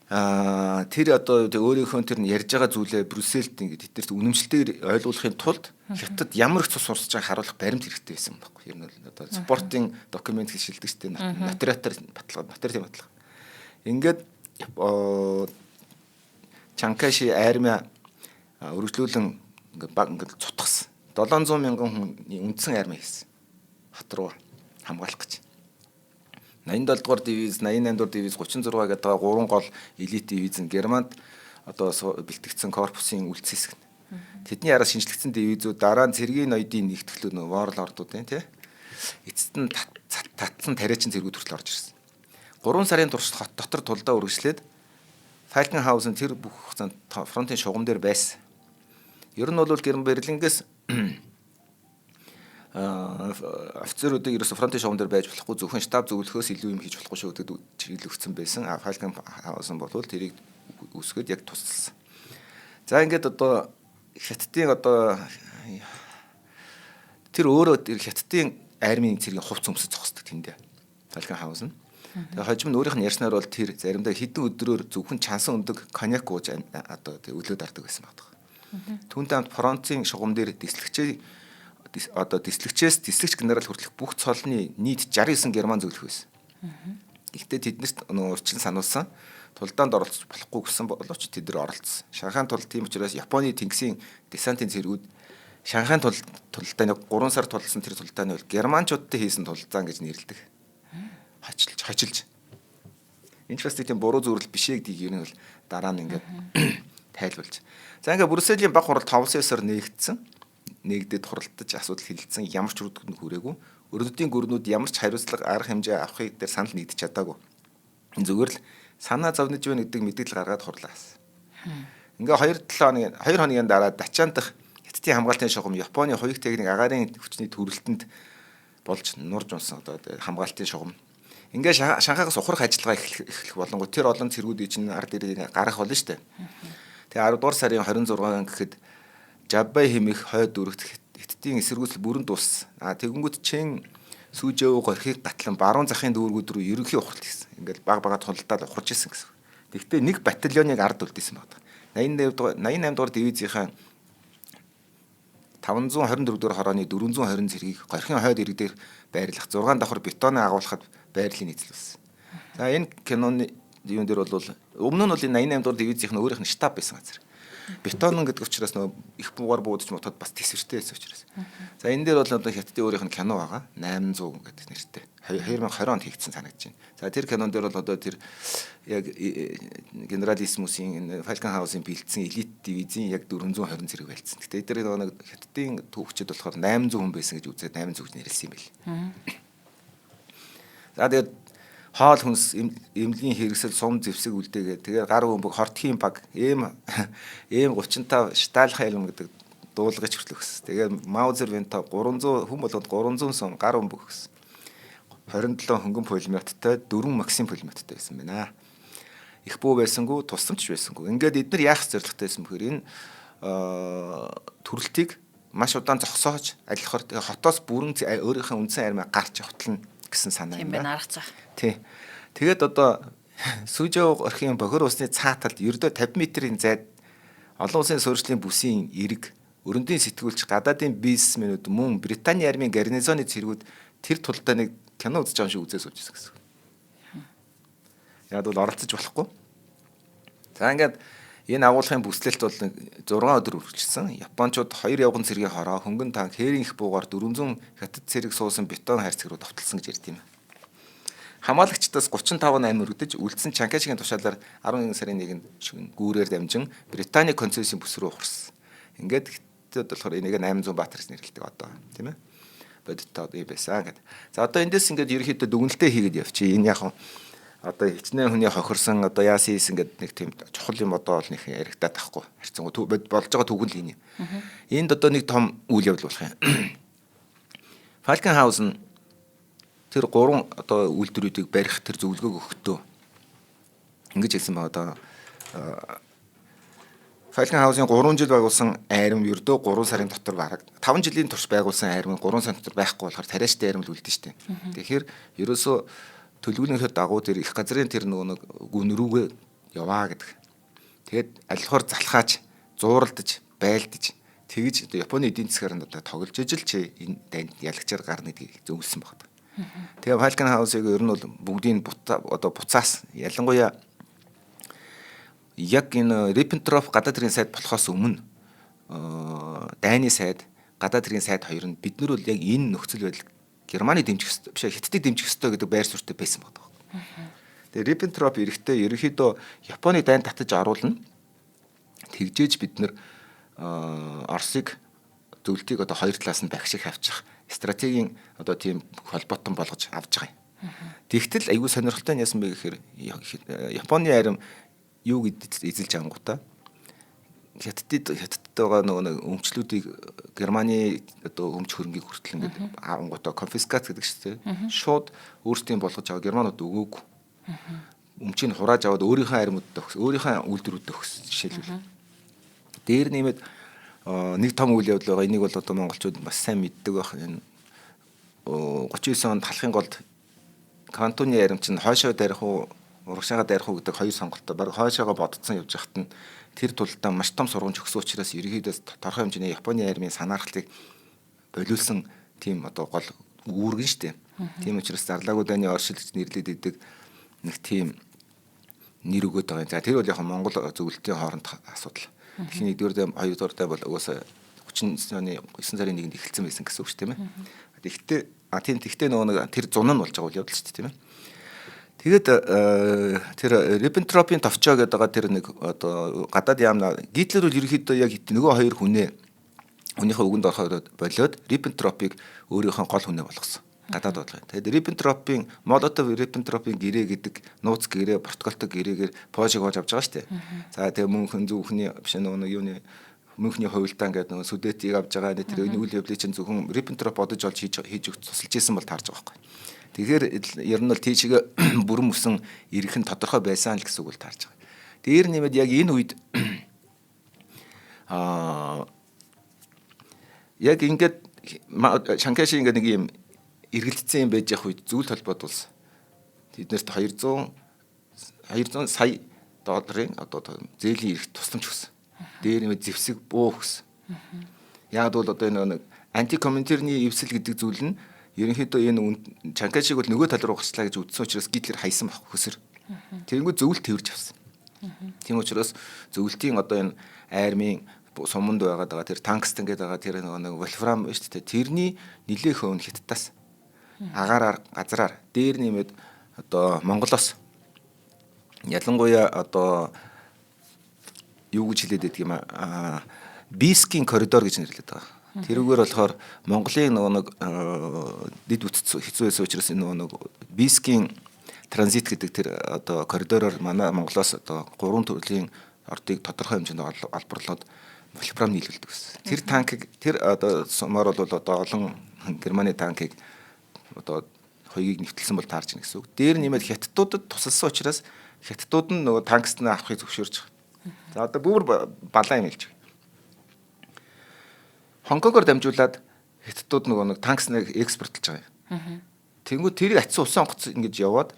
тэр одоо өөрийнхөө тэр ярьж байгаа зүйлээ Брюсселд ингэ тэдэрт үнэмшилтэйгээр ойлгуулахын тулд хятад ямар их цус сурсаж байгааг харуулах баримт хэрэгтэй байсан байхгүй. Ер нь одоо спортын документ гэж шилдэг шүү дээ. Нотариатаар батлага. Ингээд Чанкаши армиа өргөжлүүлэн ингээд цутгасан. 700 мянган хүний үндсэн армиа хийсэн. Хот руу хамгаалах гэж. 87 дугаар дивиз, 88 дугаар дивиз, 36 гэдэг 3 гол элит дивиз нь Германд одоо бэлтгэгдсэн корпусын үлдсэн хэсэг. Тэдний араас шинжлэгдсэн дивизүүд дараа нь цэргийн ноёдын нэгтгэлүүд нөө воорлордууд тийм эцэст нь татлан тариачин цэргүүд хүртэл орж ирсэн. 3 сарын турш хот дотор тулдаа үргэлжлээд Falcon House-ын тэр бүх хугацаанд фронтын шугам дээр байсан. Ер нь бол Берлингээс офицеруудыг ерөөсө фронтын шугам дээр байж болохгүй, зөвхөн штаб зөвлөхөөс илүү юм хийж болохгүй шүү гэдэг чиглэл өгсөн байсан. Falcon House-ын бол тэрийг үсгээд яг тусалсан. За ингээд одоо хятадын одоо тэр өөрөө хятадын армийн цэргийн хувц өмсөж зогсдог тэндээ. Falcon House нь. Тэгээ хожим нь өөрийнх нь ярьснаар бол тэр заримдаа хэдэн өдрөөр зөвхөн чансан өндөг коньяк ууж одоо өлөөд ардаг байсан байдаг. Түүнтэй хамт фронтын шугам дээр дислэгчээс дислэгч генерал хүртэлх бүх цолны нийт 69 герман зөвлөх байсан. Гэхдээ тэднэрт урьдчилан сануулсан тулдаанд оролцож болохгүй гэсэн боловч тэд нар оролцсон. Шанхайн тул тийм учраас Японы тэнгисийн десантын цэргүүд Шанхайн тулдааны 3 сар тулсан тэр тулдааны бол германчуудтай хийсэн тулдаан гэж нэрлэдэг. Хачилж. Энэ ч бас тийм буруу зөвлөл биш ээ гэдгийг ер нь бол дараа нь ингээд тайлбарлаж. За ингээд Брюсселийн баг хурал 5 саясаар нэгдээд хуралдаж асуудал хэлэлцсэн ямар ч үрдэгт хүрээгүй. Өрнөдийн гүрнүүд ямар ч хариуцлага арга хэмжээ авахыг дээр санал нэгдэж чадаагүй. Зүгээр л санаа зовниж байна гэдэг мэдээлэл гаргаад хурлаас. Ингээ 2 хоногийн дараа Дачаан дахь Хятадын хамгаалтын шугам Японы хоёрт техник агаарын хүчний төрөлтөнд болж нурж унсан одоо хамгаалтын шугам. Ингээ Шанхайгаас ухрах ажиллагаа эхлэх болонгоо тэр олон цэргүүдийн чинь ард ирээ гарах болно шүү дээ. Тэгээ 10 дугаар сарын 26 гэхэд Жаббай хэмээх хойд дүүрэгт Хятадын эсэргүүцэл бүрэн дууссан. Тэгэнгүүт Чэн Сүжэв горхийг гатлан баруун захын дүүргүүд рүү ерөнхий ухралт хийсэн. Ингээл баг тулалдаад ухарч исэн гэсэн. Тэгвэл нэг батальоныг ард үлдээсэн байна. 88 дугаар дивизийнхаа 524 дугаар хорооны 420 зэргийг горхийн хойд ирэг дээр байрлах 6 давхар бетоны агуулхад байрлалыг нийцлүүлсэн. За энэ киноны юун дээр бол өмнө нь бол 88 дугаар дивизийнх нь өөрийнх нь штаб байсан газар. Бетон гэдэг учраас нөгөө их буугаар буудаж мотод бас тэсвэртэй байсан учраас. За энэ дээр бол одоо Хятадын өөрийнх нь кино байгаа. 800 гэдэг нэртэй. 2020 онд хийгдсэн санагдаж байна. За тэр кинон дээр бол одоо тэр яг генералиссимусийн Falcon House-ын бэлдсэн элит дивизийн яг 420 зэрэг байлцсан. Гэтэ эдгээр нэг Хятадын түүхчид болохоор 800 хүн байсан гэж үзээд 800 гэж нэрлсэн юм байл. За тэгээд хоол хүнс эмнэлгийн хэрэгсэл сум зэвсэг үлдээгээд тэгээ гар бөмбөг хортхийн баг эм 35 Шталхайлм гэдэг дуулгыг хүртэл өгсөн. Тэгээ Маузер Винто 300 хүн болгоод 300 сум гар бөмбөг өгсөн. 27 хөнгөн пулеметтай 4 Максим пулеметтай байсан байна. Их бүү байсангүй, тусламж байсангүй. Ингээд эдгээр яах зорилготой байсан бөхөр энэ төрөлтийг маш удаан зогсоож алихаар тэгээ хотоос бүрэн өөрийнхөө үндсэн армиа гарч явтлна гэсэн санаа юм байна. Арга цах. Тий. Тэгээд одоо Сүжэв орхийн бохир усны цааталд ердөө 50 м-ийн зайд олон улсын суурьшлийн бүсийн эрэг, өрөндийн сэтгүүлч, гадаадын бизнесмэнүүд мөн Британий армийн гарнизоны цэргүүд тэр тулдаа нэг кино үзэж байгаа шиг үзээ сууж байсан гэсэн. Яг бол оролцож болохгүй. За ингээд энэ агуулгын бүслэлт бол 6 өдөр үргэлжилсэн. Японочууд 2 явган цэргийн хороо, хөнгөн танк, хээрийн их буугаар 400 хятад цэрэг суусан бетон хайрцаг руу давталсан гэж ярьд юм. Хамаалагчдаас 35 амь өргөдөж үлдсэн Чанкашигийн тушаалаар 11 сарын 1-нд гүүрээр дамжин Британий консулсын бүс рүү ухарсан. Ингээд Хятад болохоор энийг 800 баатар гэж нэрлэдэг одоо, тийм ээ. Бодиттой одоо байсан гэдэг. За одоо эндээс ингээд ерөөхдөө дүгнэлтээ хийгээд явчих. Энэ яг одоо хичнээн хүний хохирсон одоо яасан хийсэн гэдэг нэг тийм чухал юм одоо бол нэг яригадаад тахгүй. Харцангуй болж байгаа түгэл юм. Энд одоо нэг том үйл явдал болох юм. Falcon House нь тэр 3 одоо үйлдвэрүүдийг барих тэр зөвлөгөөг өгөхдөө ингэж хэлсэн байна одоо Falcon House-ын 3 жил байгуулсан айрам ердөө 3 сарын дотор бараг 5 жилийн турш байгуулсан айрам 3 сарын дотор байхгүй болохоор тариаштай айрам л үлдэн штэ. Тэгэхээр ерөөсөө төлөвлөгөөнийхөө дагуу тэр их газрын тэр нэг гүн рүүгээ яваа гэдэг. Тэгээд алихаар залхааж, зууралдаж, байлдаж тэгж одоо Японы эдийн засгаар нь одоо тоглож ижил чи энэ дайнд ялагчаар гарна гэдгийг зөвлөсөн байна. Тэгээ Falcon House-ыг ер нь бол бүгдийн одоо буцаас ялангуяа яг энэ Ribbentrop гадаад хэргийн сайд болохоос өмнө дайны сайд, гадаад хэргийн сайд хоёр нь бид нар бол яг энэ нөхцөл байдал Германы дэмжих ёстой биш Хятадыг дэмжих ёстой гэдэг байр суурьтай байсан байдаг. Тэгээ Ribbentrop эрэхтэй ерөнхийдөө Японы дайнд татаж оруулна. Тэгжээж бид нар Оросыг зөвлөлтийг одоо хоёр талаас нь багшиг хавчих стратегийн одоо тийм холбоотон болгож авч байгаа юм. Тэгтэл аюул сонирхолтой нь яасан бэ гэхээр Японы арим юу гэж эзэлж ангуудаа Хятадд байгаа нөгөө өмчлүүдийг Германы одоо өмч хөрөнгийг хүртэл ингээд ангуудаа конфискац гэдэг чинь шууд өөрсдийн болгож аваа Германууд өгөөг. Өмчийг хурааж аваад өөрийнхөө аримудад өгс, өөрийнхөө үйлдвэрүүдэд өгс жишээлбэл. Дээр нэмээд нэг том үйл явдал байгаа. Энийг бол одоо монголчууд бас сайн мэддэг байх. Энэ 39 онд халахын голд Кантоны арим чинь хойшоо дарих уу, урагшаага дарих уу гэдэг хоёр сонголтоо баг хойшоогоо бодцсон явж хахад нь тэр тулдаа маш том сургамж өгсөн учраас ерөнхийдөө тодорхой хэмжээний Японы армийн санаарлалыг болиулсан тийм одоо гол үүргэн штэ. Тийм учраас Зарлаагүй дайны оршил гэж нэрлэдэг идэг нэг тийм нэр өгöd байгаа. За тэр бол яг Монгол зөвлөлтийн хооронд асуудал. Эхний 1-р, 2-р бол угаасаа 30 оны 9 сарын 1-нд эхэлсэн байсан гэсэн үг шүү дээ. Тэгтээ нөгөө нэг тэр зун нь болж байгаа үйл явдал шүү дээ, тийм ээ. Тэгээд тэр Ribbentrop-ийн товчоо гэдэг байгаа тэр нэг одоо гадаад яамна Гитлер бол ерөнхийдөө яг нөгөө хоёр хүнийхээ үгэнд ороход болоод Ribbentrop-ыг өөрийнхөө гол хүнээ болгосон. Гадаад бодлого. Тэгээд Ribbentrop-ийн гэрээ гэдэг нууц гэрээ, протоколтой гэрээгээр Польшиг болж авч байгаа шүү дээ. За тэгээд мөнхөн зөвхний биш нөгөө юуны мөнхний хувилдаан гэдэг нөгөө Сүдэтийг авч байгаа. Тэр үйл явдлыг чинь зөвхөн Ribbentrop бодож олж хийж тусалж исэн бол таарж байгаа байхгүй. Тэгэхээр ер нь бол тийшээ бүрэн мөсөн ирэх нь тодорхой байсан л гэсэн үг л таарж байгаа. Дээр нэмээд яг энэ үед Яг ингээд Шанхайши ингээд нэг юм эргэлдсэн юм байж явах үед зүйл толгойд улс тэднэрт 200 сая долларын одоо зээлийн эрх тусламж өгсөн. Дээр нэмээд зэвсэг буу өгсөн. Яг бол одоо энэ нэг антикоммунизмын эвсэл гэдэг зүйл нь ерөнхийдөө энэ Шанхайшиг бол нөгөө тал руу гарчлаа гэж үзсэн учраас Гитлер хайсан баг хөсөр. Тэнгүү зөвлөлт тэрж авсан. Тийм учраас зөвлөлтийн одоо энэ армийн суманд байгаад байгаа тэр тангстен гэдэг байгаа тэр нэг вольфрам шүү дээ. Тэрний нэлээх өвн Хятадаас агаараар газраар дээр нэмээд одоо Монголоос ялангуяа одоо юу гэж хэлээд байдаг юм Бискийн коридор гэж нэрлэдэг байгаа. Тэрүүгээр болохоор Монголын нэг дид үтц хэцүү байсан учраас энэ нэг Бискийн транзит гэдэг тэр одоо коридороор манай Монголоос одоо 3 төрлийн ордыг тодорхой хэмжээнд албарлаад вольфрам нийлүүлдэг гэсэн. Тэр танкыг тэр одоо сумаар бол одоо олон Германы танкыг одоо хоёгийг нэвтэлсэн бол таарч ийн гэсэн үг. Дээр нэмээд хятадуудад тусалсан учраас хятадууд нь нөгөө танкстнаа авахыг зөвшөөрч байгаа. За одоо бүр балаа юм хэлж байгаа. Хонконгоор дамжуулаад хятадууд нөгөө нэг танксныг экспортлж байгаа юм. Тэнгүү тэрийг атсан усан онгоц ингэж яваад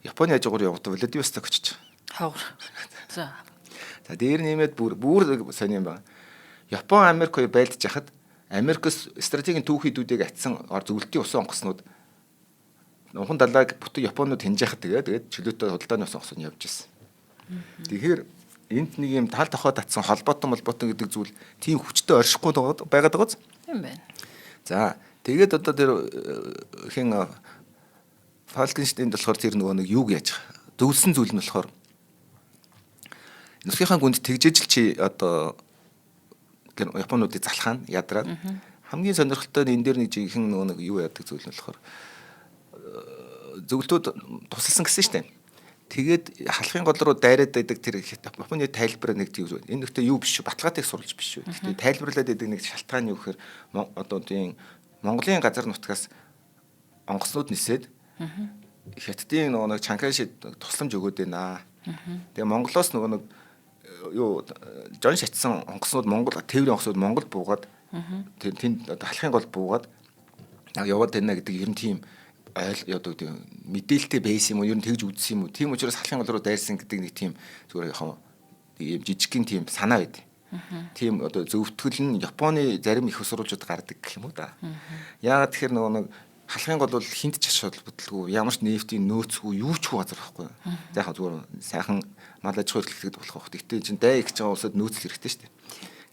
Японы хажуугаар явахдаа Владивосток очиж байгаа. Хавар. За. За дээр нэмээд бүр сони юм байна. Япон Америк хоёр байлдаж хахад Америкс стратегийн түүхийдүүдийг атсан зөвлөлтийн усан онгоцнууд нухан далайг бүтэн Японууд хинж яхад тэгээд чөлөөтэй худалдааны усан онгоцны явж ирсэн. Тэгэхээр энд нэг юм тал тохоо татсан холбоотон гэдэг зүйл тийм хүчтэй оршихгүй байгаад байгаа. Тийм байна. За тэгээд одоо тэр хин Фалкенштейнд болохоор тэр нөгөө нэг юуг яаж зөвлөсөн зүйл нь болохоор нөхцөлийн гүнд тэгжээжл чи одоо Японуудыг залхаана ядраад хамгийн сонирхолтой нь энэ дээр нэг жинхэнэ нөгөө нэг юу яадаг зүйл нь болохоор зөвлөлтүүд тусалсан гэсэн шүү дээ. Тэгээд халахын гол руу дайраад байдаг тэр Японы тайлбар нэг тийм энэ нөхтэй юу биш шүү баталгаатыг сурулж биш шүү. Гэхдээ тайлбарлаад байдаг нэг шалтгаан юу гэхээр одоо тийм Монголын газар нутгаас онгоцнууд нисээд Хятадын нөгөө нэг Шанхайшид тусламж өгөөд байна. Тэгээ Монголоос нөгөө нэг юу жон шатсан онгоцнууд Монгол тээврийн онгоцнууд Монгол буугаад тэнд халахын гол буугаад яваад байна гэдэг ер нь тийм одоо мэдээлэлтэй байсан юм уу ер нь тэгж үзсэн юм уу тийм учраас халахын гол руу дайрсан гэдэг нэг тийм зүгээр яг юм жижигхэн тийм санаа байд. Тийм одоо зөвтгөл нь Японы зарим их сурвалжууд гардаг гэх юм уу да. Яагаад тэгэхээр нөгөө нэг халахын гол бол хинт ч шалбалгүй ямар ч нефтийн нөөцгүй юу ч газар байхгүй. За яг зүгээр сайхан мал аж ахуй эрхлэгдэх болох байх. Гэтэ чинь дай их байгаа улсад нөөцл хэрэгтэй шүү дээ.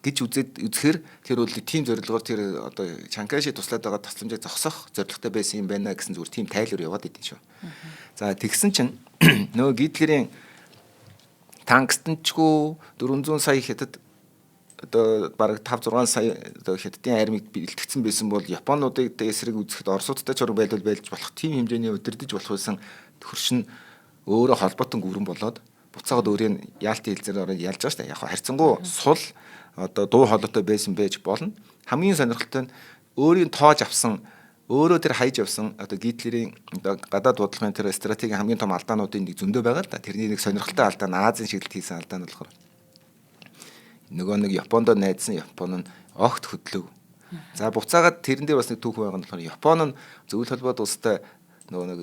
Гэж үзэхээр тэр бол тийм зорилгоор тэр одоо Шанхайши туслаад байгаа тусламжийг зогсоох зорилготой байсан юм байна гэсэн зүгээр тийм тайлбар яваад идэв шүү. За тэгсэн чинь нөгөө Гитлерийн тангстенчгүй 400 сая хятад одоо бараг 5-6 сая одоо хятадын армийг бэлтгэсэн байсан бол Японуудыг эсрэг үзэхэд Оросуудтай ч байлж болох тийм хэмжээний удирдах болох байсан хөршин өөрөө холбоотон гүрэн болоод буцаагаад өөрийн яалтын хэлзээр ороод ялж байгаа шүү дээ. Яг харьцангуй сул одоо дуу хоолойтой байсан байж болно. Хамгийн сонирхолтой нь өөрийн тоож авсан өөрөө тэр хайж явсан одоо Гитлерийн одоо гадаад бодлогын тэр стратегийн хамгийн том алдаануудын нэг зөндөө байгаа л да. Тэрний нэг сонирхолтой алдаа нь Азийн шилжилт хийсэн алдаа нь болохоор нөгөө нэг Японд найдсан Япон нь огт хөдлөв. За буцаагаад тэрэн дээр бас нэг түүх байгаа нь болохоор Япон нь зөвлөл холбоод улстай нөгөө нэг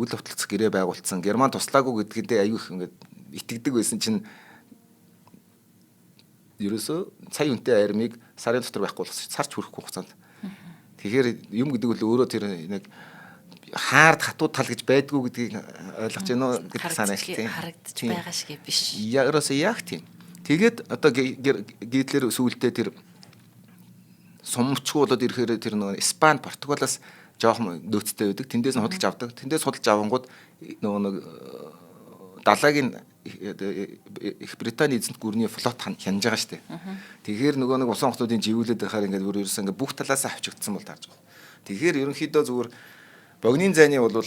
үйл явдлц гэрээ байгуулсан Герман туслаагүй гэдгээдээ аюу их ингээд итгэдэг байсан чинь ерөөсөө цай үнэтэй армийг сарын дотор байхгүй болгосон сарч хүрэхгүй хугацаанд. Тэгэхээр юм гэдэг бол өөрөө тэр нэг хаард хатууд тал гэж байдгүй гэдгийг ойлгож байна уу гэдэг санаа хэлсэн. Харагдаж байгаа шиг биш. Ерөөсөө яг тийм. Тэгээд одоо Гитлер сүүлдээ тэр сумчгүй болоод ирэхээр тэр нөгөө Испани, Португалаас жоохон нөөцтэй байдаг. Тэндээс нь худалж авдаг. Тэндээс худалж авангууд нөгөө нэг далайгийн Их Британий эзэнт гүрний флот хянаж байгаа шүү дээ. Тэгэхээр нөгөө нэг усан хотуудын живүүлээд байхаар ингээд бүр ерөөсөө ингээд бүх талаас нь авчигдсан бол таарж байгаа. Тэгэхээр ерөнхийдөө зүгээр богны зайны бол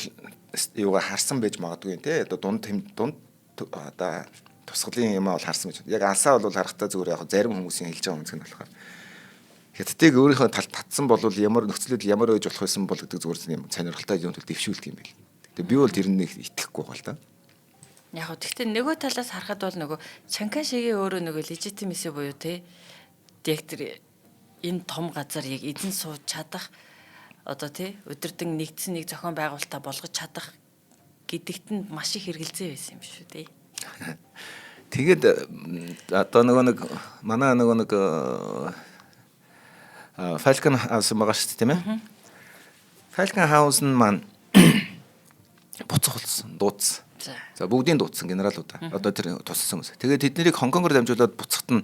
юугаа харсан байж магадгүй те. Одоо дунд одоо тусгалын юм аа бол харсан гэж. Яг ансаа бол харахтаа зүгээр яг зарим хүмүүсийн хэлж байгаа үнцгэн болохоор. Хятадыг өөрийнхөө талд татсан бол ямар нөхцөлөд ямар байж болох байсан бол гэдэг зүгээр юм сонирхолтой юм төл дэвшүүлдэг юм байл. Тэгээ би бол тэр нэг итгэхгүй байгаа л да. Яг гоо гэхдээ нөгөө талаас харахад бол нөгөө Чанкашигийн өөрөө нөгөө legitimacy буюу те яг тэр энэ том газар яг эзэн сууж чадах одоо тий өдөрдөн нэгдсэн нэг зохион байгуулалтаа болгож чадах гэдэгт нь маш их хэрэгэлзээ байсан юм шүү дээ. Тэгээд одоо нэг манай нэг Falcon House байгаа шүү дээ тийм ээ. Falcon House нь маань буцах болсон, дуудсан. За бүгдийн дуудсан генералуудаа. Одоо тэр туссан хүмүүс. Тэгээд тэднийг Хонконгоор дамжуулаад буцахт нь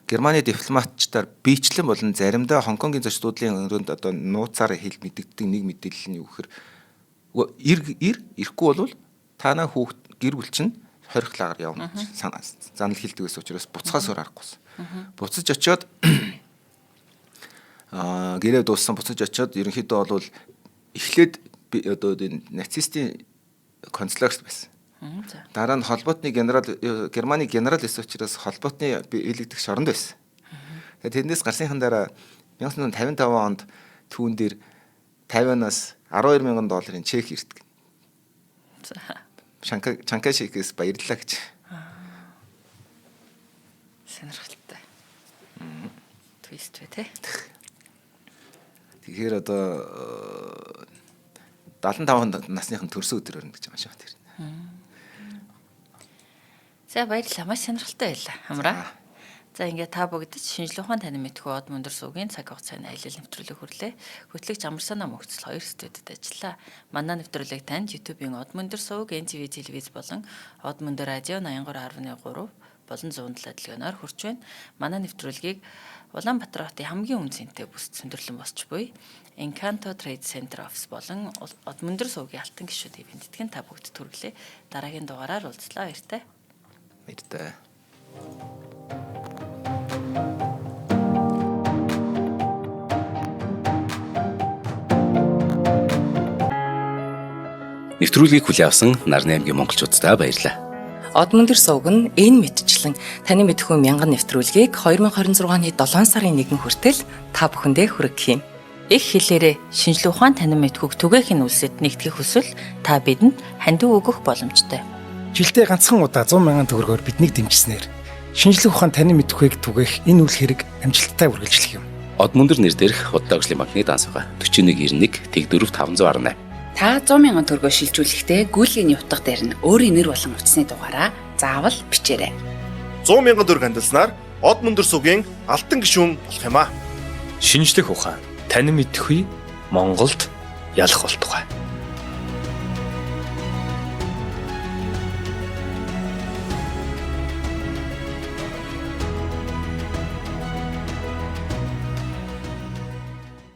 Германы дипломатчдаар биечлэн болон заримдаа Хонконгийн зочдлуудын өрөөнд одоо нууцаараа хэл мэддэг нэг мэдээлэл нь юу гэхээр ирэхгүй бол танаа хүүхд гэр бүл чинь хорихлагаар явна занал хэлдэг байсан учраас буцахаас өөр аргагүйсэн. Буцаж очиод гэрээ дууссан буцаж очиод ерөнхийдөө бол эхлээд одоо энэ нацистийн концлагерт байсан. Дараа нь холбоотны Германы генерал байсан учраас холбоотны биелэгдэх шоронд байсан. Тэгээд тэрнээс гарсныхан дараа 1955 онд түүн дээр 50-аас $12,000 чек ирдэг. Чанкашикээс баярлалаа гэж. Сонирхолтой. Твист вэ те. Тэгэхээр одоо 75 насныхан төрсөн өдөр өрнө гэж байгаа шүү тэр. За баярлалаа. Маш сонирхолтой байлаа. Хамраа. За ингээд та бүгд шинжлэх ухаан танин мэдхүү од мөндөр суугийн цаг хугацааны аялал нэвтрүүлэг хүрлээ. Хөтлөгч Амарсанаа мөхцөл 2 студид ажиллаа. Манай нэвтрүүлэг танд YouTube-ийн од мөндөр сууг, NTV телевиз болон од мөндөр радио 83.3 болон 107 дэлгэнээр хүрч байна. Манай нэвтрүүлгийг Улаанбаатар хотын хамгийн үнцэнтэй бүс зөндөрлөн босч буй Encanto Trade Center Office болон од мөндөр суугийн алтан гишүүд эвэнтэтгэн та бүгд түргэлээ. Дараагийн дугаараар уулзлаа. Баяртай. Баяртай. Нэвтрүүлгийг хүлээн авсан Нарны аймгийн монголчуудаа баярлалаа. Од мөндөр сувг нь энэ мэдчлэн таны мэдхүү мянган нэвтрүүлгийг 2026 оны 7 сарын 1 хүртэл та бүхэндээ хүргэх юм. Их хэлээрээ шинжлэх ухаан танин мэдхүүг түгээхийн үлсэд нэгтгэх хүсвэл та бидэнд хандив өгөх боломжтой. Жилдээ ганцхан удаа 100,000 төгрөгөөр биднийг дэмжснээр шинжлэх ухаан танин мэдхүйг түгээх энэ үйл хэрэг амжилттай үргэлжлэх юм. Од мөндөр нэр дээрх Удаагийн банкны дансгаа 4191 Тэг 4518. Та 100,000 төгрөгөөр шилжүүлэхдээ гүйлгийн утга дээр нь өөрийн нэр болон утасны дугаараа заавал бичээрэй. 100,000 төгрөг хандсанаар од мөндөр сувгийн алтан гишүүн болох юм а. Шинжлэх ухаан танин мэдхгүй Монголд ялах болтугай.